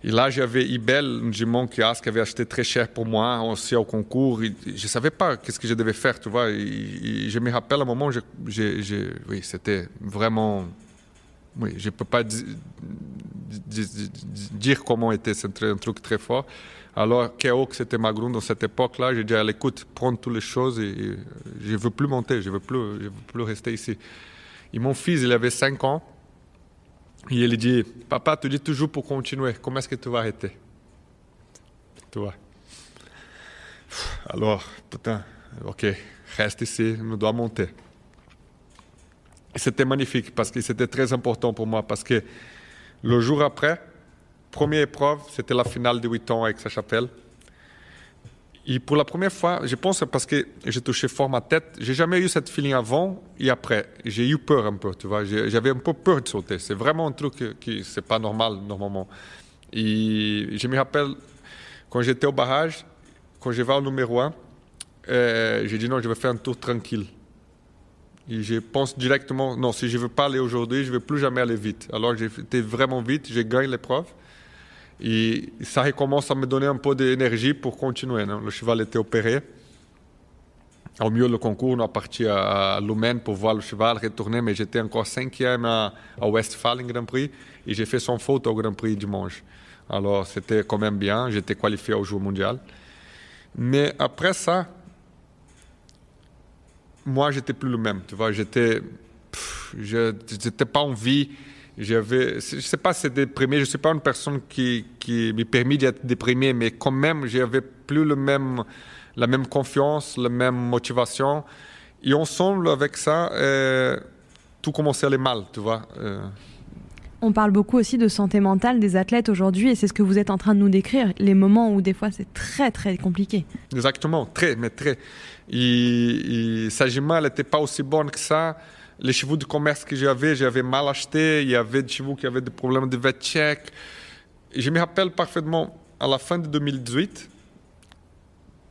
Et là, j'avais Ibel, une jument qui avait acheté très cher pour moi, aussi au concours. Et je ne savais pas qu'est-ce que je devais faire, tu vois. Et je me rappelle à un moment, oui, c'était vraiment... Oui, je ne peux pas dire comment était, c'est un truc très fort. Alors, Keok, c'était ma grande dans cette époque-là. J'ai dit, allez, écoute, prends toutes les choses et je ne veux plus monter, je ne veux plus rester ici. Et mon fils, il avait 5 ans. Et il dit, papa, tu dis toujours pour continuer. Comment est-ce que tu vas arrêter? Tu vois. Alors, putain, ok, reste ici, on doit monter. Et c'était magnifique parce que c'était très important pour moi parce que le jour après, première épreuve, c'était la finale de 8 ans avec Aix-la-Chapelle. Et pour la première fois, je pense parce que j'ai touché fort ma tête, j'ai jamais eu cette feeling avant et après. J'ai eu peur un peu, tu vois. J'avais un peu peur de sauter. C'est vraiment un truc qui c'est pas normal normalement. Et je me rappelle quand j'étais au barrage, quand je vais au numéro 1, j'ai dit non, je vais faire un tour tranquille. Et je pense directement, non, si je ne veux pas aller aujourd'hui, je ne vais plus jamais aller vite. Alors j'ai été vraiment vite, j'ai gagné l'épreuve. Et ça recommence à me donner un peu d'énergie pour continuer. Non? Le cheval était opéré. Au milieu du concours, on est parti à Lumen pour voir le cheval retourner, mais j'étais encore 5e à Westphalen Grand Prix et j'ai fait sans faute au Grand Prix dimanche. Alors c'était quand même bien, j'étais qualifié au Jeux mondial. Mais après ça, moi, j'étais plus le même. Tu vois, je n'étais pas en vie. Je ne sais pas si c'est déprimé. Je ne suis pas une personne qui me permet d'être déprimé, mais quand même, j'avais plus la même confiance, la même motivation. Et ensemble, avec ça, tout commençait à aller mal, tu vois. On parle beaucoup aussi de santé mentale des athlètes aujourd'hui, et c'est ce que vous êtes en train de nous décrire, les moments où des fois c'est très très compliqué. Exactement, très. Et Sajima, elle n'était pas aussi bonne que ça. Les chevaux de commerce que j'avais mal acheté. Il y avait des chevaux qui avaient des problèmes de vet check. Et je me rappelle parfaitement, à la fin de 2018,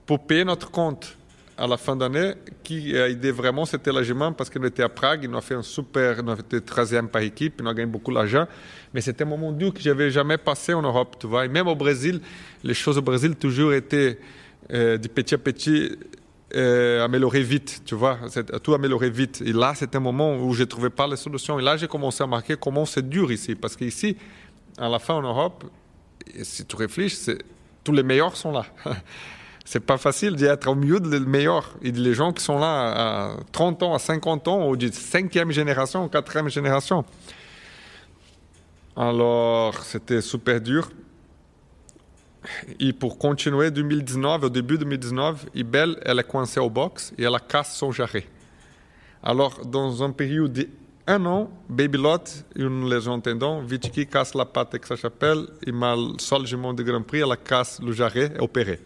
pour payer notre compte à la fin d'année, qui a aidé vraiment, c'était l'agement, parce qu'on était à Prague, on a fait on a été 13e par équipe, on a gagné beaucoup d'argent. Mais c'était un moment dur que je n'avais jamais passé en Europe, tu vois. Et même au Brésil, les choses au Brésil toujours étaient de petit à petit améliorer vite, tu vois, tout améliorer vite. Et là, c'était un moment où je ne trouvais pas les solutions. Et là, j'ai commencé à remarquer comment c'est dur ici. Parce qu'ici, à la fin en Europe, si tu réfléchis, tous les meilleurs sont là. C'est pas facile d'être au milieu des meilleurs. Et les gens qui sont là à 30 ans, à 50 ans, ou de 5e génération, ou 4e génération. Alors, c'était super dur. Et pour continuer, au début 2019, Ibel, elle est coincée au box et elle casse son jarret. Alors, dans un période d'1 an, Baby Lot, une lésion tendon, Vitiki casse la patte avec sa chapelle, et mal seul jument de Grand Prix, elle casse le jarret et opéré.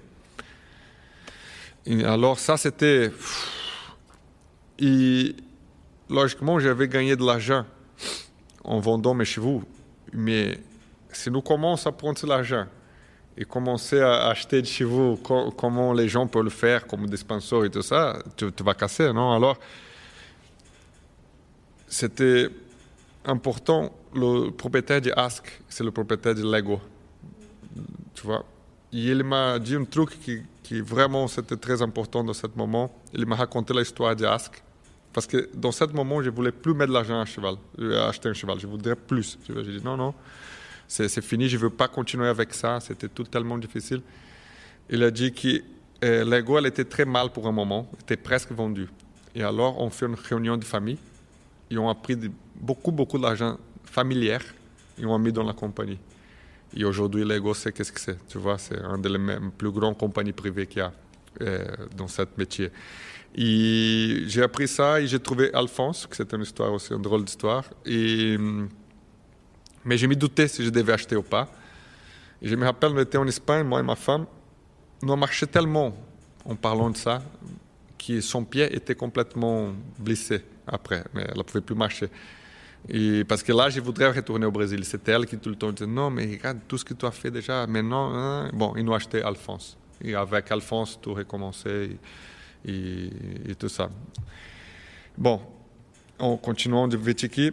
Et alors, ça, c'était... Et logiquement, j'avais gagné de l'argent en vendant mes chevaux. Mais si nous commençons à prendre de l'argent et commencer à acheter des chevaux, comment les gens peuvent le faire, comme des sponsors et tout ça, tu vas casser, non? Alors, c'était important. Le propriétaire de Ask, c'est le propriétaire de Lego. Tu vois? Et il m'a dit un truc qui vraiment, c'était très important dans ce moment. Il m'a raconté l'histoire de Ask. Parce que dans ce moment, je ne voulais plus mettre de l'argent à acheter un cheval. Je voudrais plus. J'ai dit non, c'est fini, je ne veux pas continuer avec ça. C'était tout tellement difficile. Il a dit que Lego, elle était très mal pour un moment. Elle était presque vendue. Et alors, on fait une réunion de famille. Et on a pris beaucoup d'argent familière et on a mis dans la compagnie. Et aujourd'hui, Lego, c'est qu'est-ce que c'est? Tu vois, c'est une des plus grandes compagnies privées qu'il y a dans ce métier. Et j'ai appris ça et j'ai trouvé Alphonse, que c'est une histoire aussi, une drôle d'histoire. Mais je me doutais si je devais acheter ou pas. Et je me rappelle, on était en Espagne, moi et ma femme. Nous on marchait tellement en parlant de ça que son pied était complètement blessé après, mais elle ne pouvait plus marcher. Et parce que là, je voudrais retourner au Brésil. C'était elle qui tout le temps disait non, mais regarde tout ce que tu as fait déjà. Mais non, hein. Bon, ils nous ont acheté Alphonse. Et avec Alphonse, tout recommençait et tout ça. Bon, en continuant de Vitiki,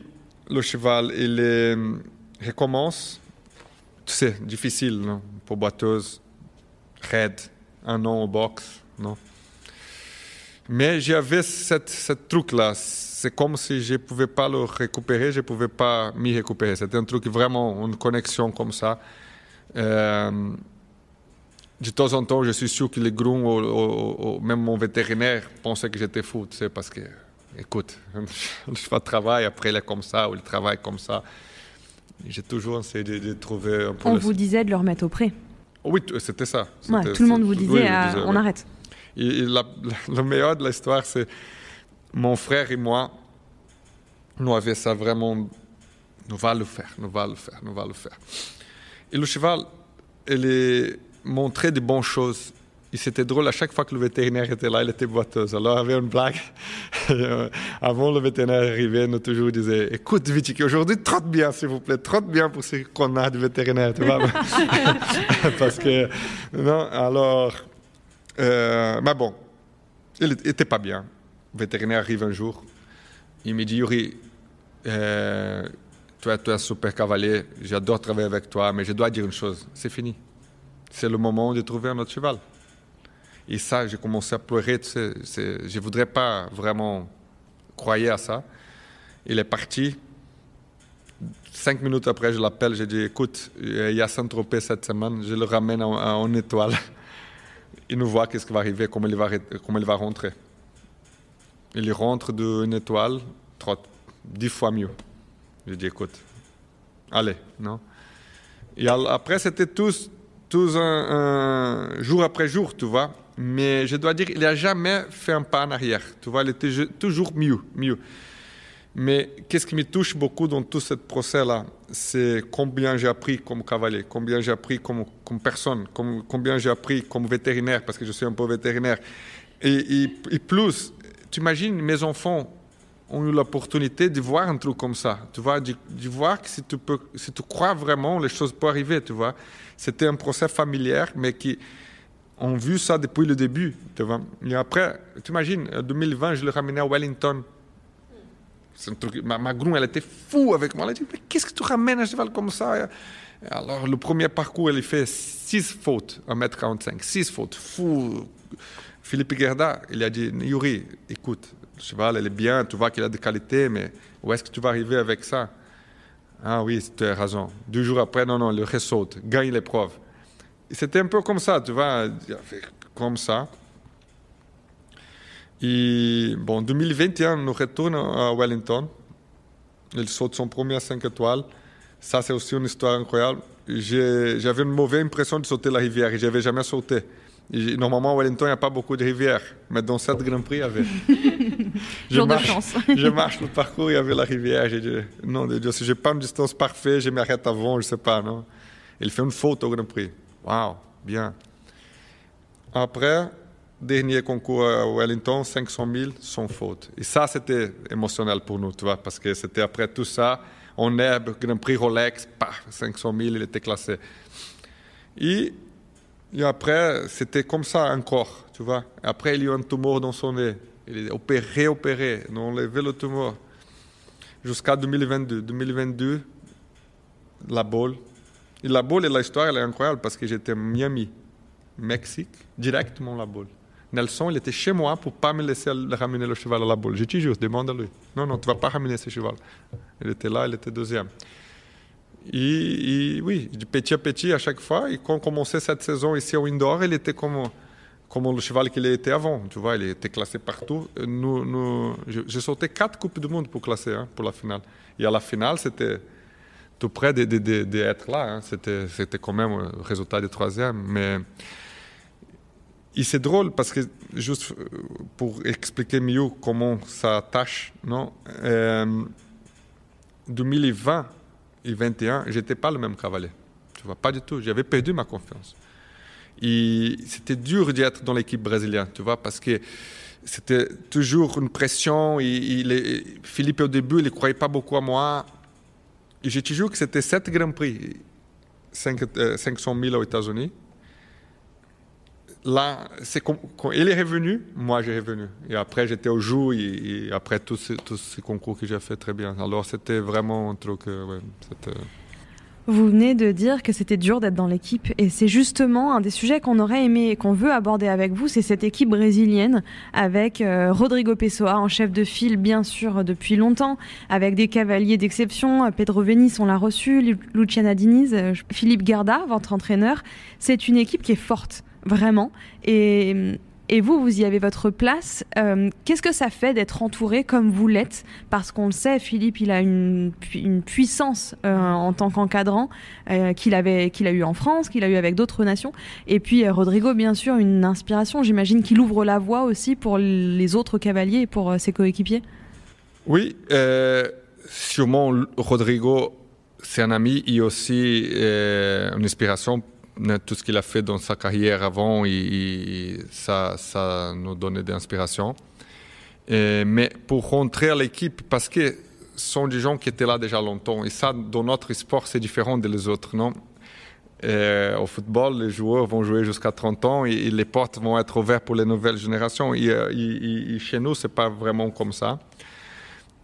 le cheval, il recommence. Tu sais, difficile, non? Pour boiteuse, raide, 1 an au box, non? Mais j'avais ce truc-là. C'est comme si je ne pouvais pas le récupérer, je ne pouvais pas m'y récupérer. C'était un truc vraiment, une connexion comme ça. De temps en temps, je suis sûr que les grooms, même mon vétérinaire, pensaient que j'étais fou, tu sais, parce que, écoute, le cheval travaille, après il est comme ça, ou il travaille comme ça. J'ai toujours essayé de trouver un peu... On vous disait de le remettre au pré. Oui, c'était ça. Ouais, tout le monde vous disait, oui, on arrête. Et le meilleur de l'histoire, c'est mon frère et moi, nous avions ça vraiment, nous allons le faire. Et le cheval, il montrait de bonnes choses. Et c'était drôle, à chaque fois que le vétérinaire était là, il était boiteuse. Alors, il y avait une blague. Avant le vétérinaire arrivait, nous toujours disait, écoute, Vitiki, aujourd'hui, trotte bien, s'il vous plaît, trotte bien pour ce qu'on a de vétérinaire, tu vois. Parce que, non, alors, mais bon, il n'était pas bien. Le vétérinaire arrive un jour, il me dit, Yuri, tu es un super cavalier, j'adore travailler avec toi, mais je dois dire une chose, c'est fini. C'est le moment de trouver un autre cheval. Et ça, j'ai commencé à pleurer. Tu sais, je ne voudrais pas vraiment croire à ça. Il est parti. 5 minutes après, je l'appelle. J'ai dit, écoute, il y a Saint-Tropez cette semaine. Je le ramène en étoile. Il nous voit qu'est-ce qui va arriver, comment il va rentrer. Il rentre d'une étoile, trotte 10 fois mieux. J'ai dit, écoute, allez, non. Et après, c'était tous un jour après jour, tu vois. Mais je dois dire, il n'a jamais fait un pas en arrière. Tu vois, il était toujours mieux. Mais qu'est-ce qui me touche beaucoup dans tout ce procès-là, c'est combien j'ai appris comme cavalier, combien j'ai appris comme personne, combien j'ai appris comme vétérinaire, parce que je suis un peu vétérinaire. Et plus, tu imagines, mes enfants ont eu l'opportunité de voir un truc comme ça, tu vois, de voir que si tu crois vraiment, les choses peuvent arriver, tu vois. C'était un procès familial, mais qui ont vu ça depuis le début, tu vois. Et après, tu imagines, en 2020, je le ramenais à Wellington. C'est un truc, ma groom, elle était fou avec moi. Elle a dit, mais qu'est-ce que tu ramènes un cheval comme ça? Alors, le premier parcours, elle fait 6 fautes, 1m45, 6 fautes, fou. Philippe Gerda, il a dit, Yuri, écoute, le cheval, elle est bien, tu vois qu'il a des qualités, mais où est-ce que tu vas arriver avec ça? Ah oui, tu as raison. 2 jours après, non, il ressaute, gagne l'épreuve. C'était un peu comme ça, tu vois, comme ça. Et bon, en 2021, on retourne à Wellington. Il saute son premier 5 étoiles. Ça, c'est aussi une histoire incroyable. J'avais une mauvaise impression de sauter la rivière et je n'avais jamais sauté. Normalement, à Wellington, il n'y a pas beaucoup de rivières. Mais dans cette Grand Prix, il y avait. Jour de chance. Je marche le parcours, il y avait la rivière. J'ai dit, non, si je n'ai pas une distance parfaite, je m'arrête avant, je ne sais pas. Non? Il fait une faute au Grand Prix. Waouh, bien. Après, dernier concours à Wellington, 500 000, sans faute. Et ça, c'était émotionnel pour nous, tu vois, parce que c'était après tout ça, en herbe, Grand Prix Rolex, paf, 500 000, il était classé. Et après, c'était comme ça encore, tu vois. Après, il y a eu un tumeur dans son nez. Il est réopéré, on a enlevé le tumeur. Jusqu'à 2022. 2022, la boule. Et la boule, et l'histoire, elle est incroyable parce que j'étais à Miami, Mexique, directement la boule. Nelson, il était chez moi pour ne pas me laisser ramener le cheval à la boule. Je te jure, demande à lui. Non, tu ne vas pas ramener ce cheval. Il était là, il était deuxième. Et oui, de petit à petit, à chaque fois, et quand on commençait cette saison ici au Indoor, il était comme le cheval qu'il était avant. Tu vois, il était classé partout. J'ai sauté 4 Coupes du Monde pour classer, pour la finale. Et à la finale, c'était tout près d'être là. C'était quand même le résultat du 3e. Mais et c'est drôle parce que, juste pour expliquer mieux comment ça tâche, non? 2020 et 2021, je n'étais pas le même cavalier. Tu vois, pas du tout. J'avais perdu ma confiance. Et c'était dur d'être dans l'équipe brésilienne, tu vois, parce que c'était toujours une pression. Philippe, au début, il ne croyait pas beaucoup à moi. Et j'ai toujours que c'était 7 Grands Prix, 500 000 aux États-Unis. Là, quand il est revenu, moi j'ai revenu. Et après, j'étais au jour et après tous ces concours que j'ai fait très bien. Alors, c'était vraiment un truc. Vous venez de dire que c'était dur d'être dans l'équipe et c'est justement un des sujets qu'on aurait aimé et qu'on veut aborder avec vous, c'est cette équipe brésilienne avec Rodrigo Pessoa en chef de file bien sûr depuis longtemps, avec des cavaliers d'exception, Pedro Venis on l'a reçu, Luciana Diniz, Philippe Gerda, votre entraîneur. C'est une équipe qui est forte, vraiment, et vous y avez votre place. Qu'est-ce que ça fait d'être entouré comme vous l'êtes? Parce qu'on le sait, Philippe, il a une puissance en tant qu'encadrant qu'il a eu en France, qu'il a eu avec d'autres nations. Et puis Rodrigo, bien sûr, une inspiration. J'imagine qu'il ouvre la voie aussi pour les autres cavaliers et pour ses coéquipiers. Oui, sûrement Rodrigo, c'est un ami et aussi une inspiration. Tout ce qu'il a fait dans sa carrière avant, ça nous donnait de l'inspiration. Mais pour rentrer à l'équipe, parce que ce sont des gens qui étaient là déjà longtemps, et ça, dans notre sport, c'est différent des autres, non? Au football, les joueurs vont jouer jusqu'à 30 ans et les portes vont être ouvertes pour les nouvelles générations. Et chez nous, ce n'est pas vraiment comme ça.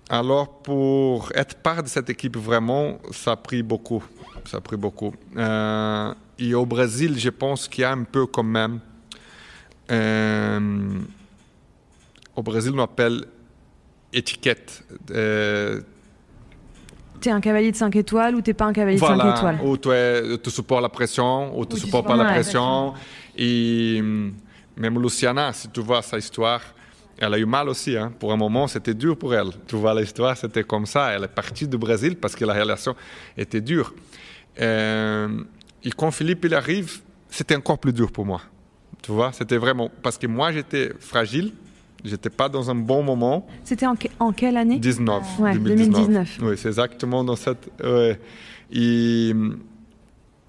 Alors, pour être part de cette équipe, vraiment, ça a pris beaucoup. Et au Brésil, je pense qu'il y a un peu quand même... au Brésil, on appelle étiquette. Tu es un cavalier de 5 étoiles ou tu n'es pas un cavalier de 5 étoiles? Ou tu supportes la pression, ou tu ne supportes pas la pression. Et même Luciana, si tu vois sa histoire, Elle a eu mal aussi. Hein. Pour un moment, c'était dur pour elle. Tu vois, l'histoire, c'était comme ça. Elle est partie du Brésil parce que la relation était dure. Et quand Philippe il arrive, c'était encore plus dur pour moi. Tu vois, c'était vraiment... Parce que moi, j'étais fragile. J'étais pas dans un bon moment. C'était en quelle année? 2019. Oui, c'est exactement dans cette... Ouais. Et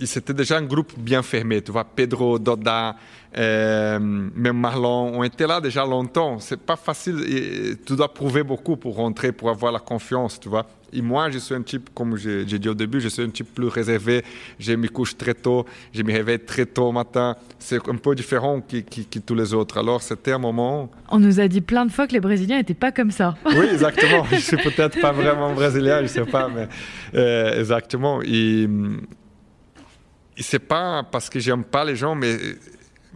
c'était déjà un groupe bien fermé. Tu vois, Pedro, Doda, même Marlon, on était là déjà longtemps. C'est pas facile. Et tu dois prouver beaucoup pour rentrer, pour avoir la confiance, tu vois. Et moi, je suis un type, comme j'ai dit au début, je suis un type plus réservé. Je me couche très tôt, je me réveille très tôt au matin. C'est un peu différent que tous les autres. Alors, c'était un moment... On nous a dit plein de fois que les Brésiliens n'étaient pas comme ça. Oui, exactement. Je suis peut-être pas vraiment brésilien, je sais pas, mais exactement. Et c'est pas parce que j'aime pas les gens, mais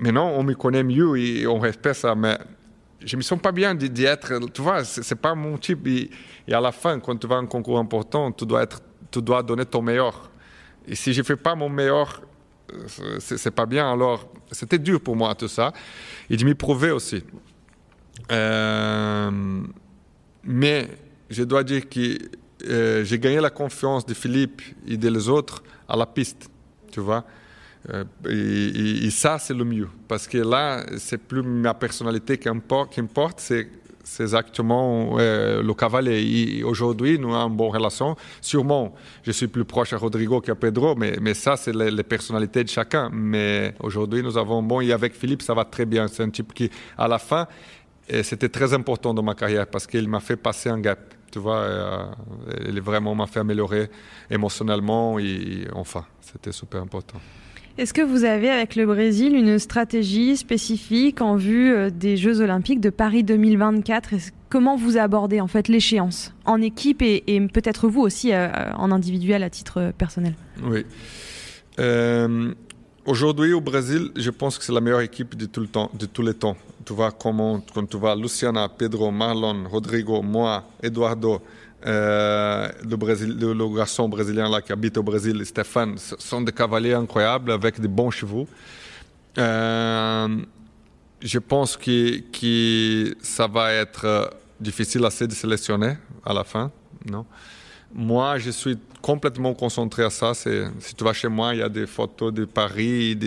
non, on me connaît mieux et on respecte ça. Mais je me sens pas bien d'y être. Tu vois, c'est pas mon type. Et à la fin, quand tu vas à un concours important, tu dois donner ton meilleur. Et si je fais pas mon meilleur, c'est pas bien. Alors, c'était dur pour moi tout ça. Et je m'y prouvais aussi. Mais je dois dire que j'ai gagné la confiance de Philippe et des autres à la piste. Tu vois, et ça c'est le mieux parce que là c'est plus ma personnalité qui importe, c'est exactement le cavalier. Et aujourd'hui nous avons une bonne relation. Sûrement je suis plus proche à Rodrigo qu'à Pedro, mais ça c'est les personnalités de chacun. Mais aujourd'hui nous avons bon, et avec Philippe ça va très bien. C'est un type qui à la fin c'était très important dans ma carrière parce qu'il m'a fait passer un gap. Tu vois, il vraiment m'a fait améliorer émotionnellement et enfin, c'était super important. Est-ce que vous avez avec le Brésil une stratégie spécifique en vue des Jeux Olympiques de Paris 2024 ? Comment vous abordez en fait l'échéance en équipe et peut-être vous aussi en individuel à titre personnel ? Oui. Aujourd'hui au Brésil, je pense que c'est la meilleure équipe de tous les temps. Tu vois quand tu vois Luciana, Pedro, Marlon, Rodrigo, moi, Eduardo, le garçon brésilien là qui habite au Brésil, Stéphane, sont des cavaliers incroyables avec de bons chevaux. Je pense que ça va être difficile assez de sélectionner à la fin, non? Moi, je suis complètement concentré à ça. Si tu vas chez moi, il y a des photos de Paris.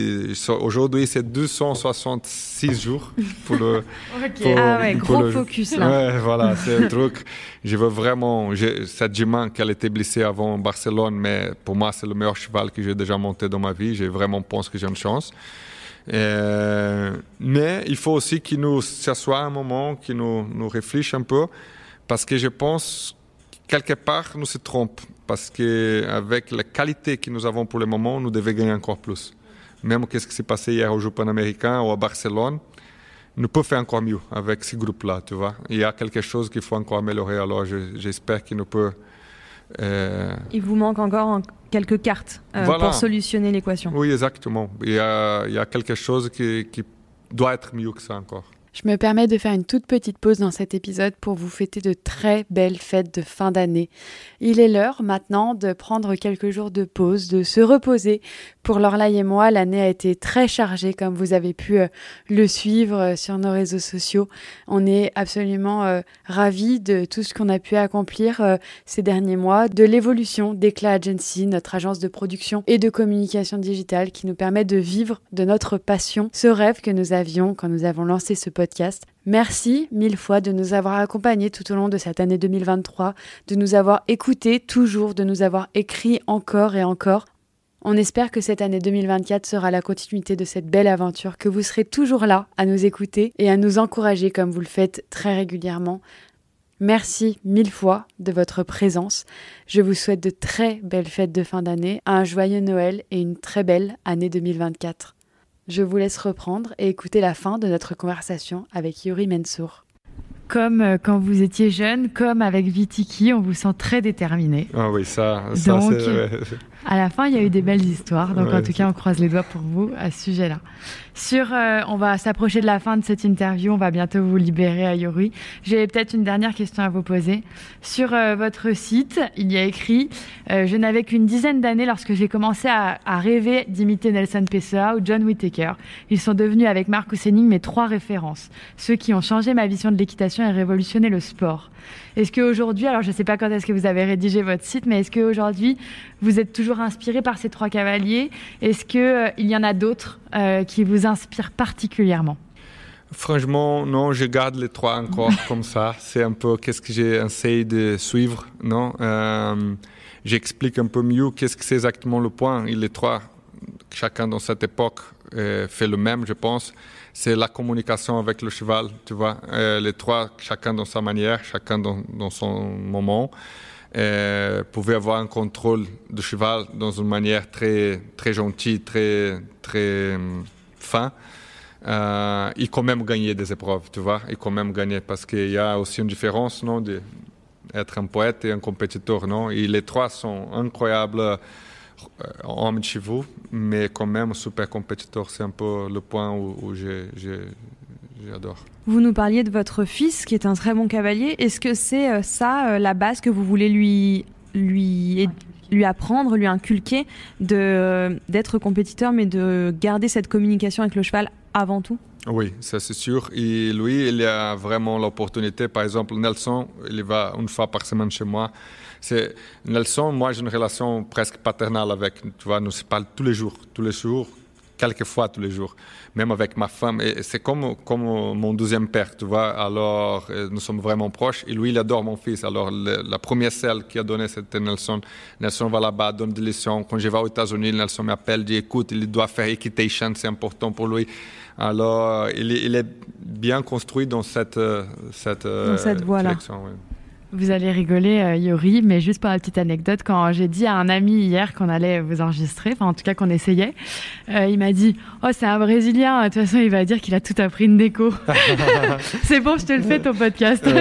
Aujourd'hui, c'est 266 jours pour le. Okay. Gros focus là. Ouais, voilà, c'est un truc. Je veux vraiment. Cette jument qu'elle était blessée avant Barcelone, mais pour moi, c'est le meilleur cheval que j'ai déjà monté dans ma vie. Je vraiment pense que j'ai une chance. Mais il faut aussi qu'il nous s'assoie un moment, qu'il nous réfléchisse un peu, parce que je pense quelque part, nous se trompons parce qu'avec la qualité que nous avons pour le moment, nous devons gagner encore plus. Même qu'est-ce qui s'est passé hier aux Jeux panaméricains ou à Barcelone, nous pouvons faire encore mieux avec ce groupe-là, tu vois. Il y a quelque chose qu'il faut encore améliorer, alors j'espère qu'il nous peut... Il vous manque encore quelques cartes pour solutionner l'équation. Oui, exactement. Il y a quelque chose qui doit être mieux que ça encore. Je me permets de faire une toute petite pause dans cet épisode pour vous fêter de très belles fêtes de fin d'année. Il est l'heure maintenant de prendre quelques jours de pause, de se reposer. Pour Lorlaï et moi, l'année a été très chargée, comme vous avez pu le suivre sur nos réseaux sociaux. On est absolument ravis de tout ce qu'on a pu accomplir ces derniers mois, de l'évolution d'Eclat Agency, notre agence de production et de communication digitale qui nous permet de vivre de notre passion, ce rêve que nous avions quand nous avons lancé ce podcast. Merci 1000 fois de nous avoir accompagnés tout au long de cette année 2023, de nous avoir écoutés toujours, de nous avoir écrit encore et encore. On espère que cette année 2024 sera la continuité de cette belle aventure, que vous serez toujours là à nous écouter et à nous encourager comme vous le faites très régulièrement. Merci 1000 fois de votre présence. Je vous souhaite de très belles fêtes de fin d'année, un joyeux Noël et une très belle année 2024. Je vous laisse reprendre et écouter la fin de notre conversation avec Yuri Mansour. Comme quand vous étiez jeune, comme avec Vitiki, on vous sent très déterminé. Ah oui, ça donc, c'est... à la fin, il y a eu des belles histoires. Donc, en tout cas, on croise les doigts pour vous à ce sujet-là. On va s'approcher de la fin de cette interview, on va bientôt vous libérer, Yuri. J'ai peut-être une dernière question à vous poser. Sur votre site, il y a écrit « Je n'avais qu'une dizaine d'années lorsque j'ai commencé à rêver d'imiter Nelson Pessoa ou John Whittaker. Ils sont devenus avec Marcus Henning mes 3 références, ceux qui ont changé ma vision de l'équitation et révolutionné le sport. » Est-ce qu'aujourd'hui, alors je ne sais pas quand est-ce que vous avez rédigé votre site, mais est-ce qu'aujourd'hui, vous êtes toujours inspiré par ces 3 cavaliers ? Est-ce qu'il y en a d'autres qui vous inspirent particulièrement ? Franchement, non, je garde les 3 encore comme ça. C'est un peu qu'est-ce que j'essaie de suivre, non ? J'explique un peu mieux qu'est-ce que c'est exactement le point. Et les 3, chacun dans cette époque, fait le même, je pense. C'est la communication avec le cheval, tu vois. Les 3, chacun dans sa manière, chacun dans son moment, pouvaient avoir un contrôle de cheval dans une manière très, très gentille, très, très fin. Et quand même gagner des épreuves, tu vois. Et quand même gagner, parce qu'il y a aussi une différence, non, d'être un poète et un compétiteur, non. Et les 3 sont incroyables hommes de chevaux, mais quand même super compétiteur. C'est un peu le point où j'adore. Vous nous parliez de votre fils qui est un très bon cavalier. Est-ce que c'est la base que vous voulez lui apprendre, lui inculquer, d'être compétiteur, mais de garder cette communication avec le cheval avant tout ? Oui, ça c'est sûr. Et lui, il a vraiment l'opportunité. Par exemple, Nelson, il va une fois par semaine chez moi. Nelson, moi j'ai une relation presque paternelle avec, tu vois, nous se parle tous les jours, quelquefois tous les jours, même avec ma femme. Et c'est comme mon deuxième père, tu vois. Alors, nous sommes vraiment proches. Et lui, il adore mon fils. Alors, la première selle qu'il a donnée, c'était Nelson. Nelson va là-bas, donne des leçons. Quand je vais aux États-Unis, Nelson m'appelle, dit, écoute, il doit faire équitation, c'est important pour lui. Alors, il est bien construit dans cette voie-là. Oui. Vous allez rigoler, Yuri, mais juste pour la petite anecdote, quand j'ai dit à un ami hier qu'on allait vous enregistrer, enfin en tout cas qu'on essayait, il m'a dit « Oh, c'est un Brésilien, de toute façon il va dire qu'il a tout appris une déco. » C'est bon, je te le fais ton podcast. Non,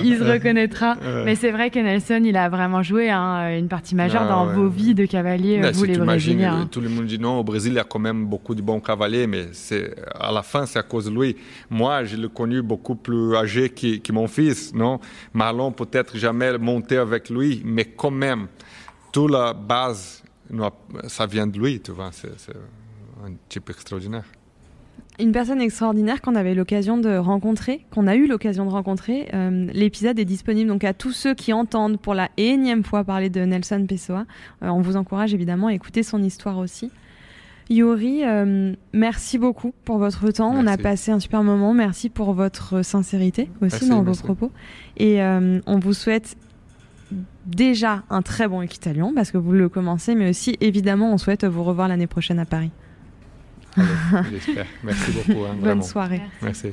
il se reconnaîtra. Mais c'est vrai que Nelson, il a vraiment joué une partie majeure dans vos vies de cavaliers, vous les Brésiliens. Tout le monde dit non, au Brésil il y a quand même beaucoup de bons cavaliers, mais à la fin c'est à cause de lui. Moi, je l'ai connu beaucoup plus âgé que mon fils, non ? Marlon peut-être jamais monter avec lui, mais quand même, toute la base, ça vient de lui, tu vois, c'est un type extraordinaire. Une personne extraordinaire qu'on a eu l'occasion de rencontrer. L'épisode est disponible donc à tous ceux qui entendent pour la énième fois parler de Nelson Pessoa. On vous encourage évidemment à écouter son histoire aussi. Yuri, merci beaucoup pour votre temps. Merci. On a passé un super moment. Merci pour votre sincérité aussi dans vos propos. Et on vous souhaite déjà un très bon équitalion parce que vous le commencez, mais aussi évidemment on souhaite vous revoir l'année prochaine à Paris. Allez, j'espère. Merci beaucoup. Bonne soirée. Merci.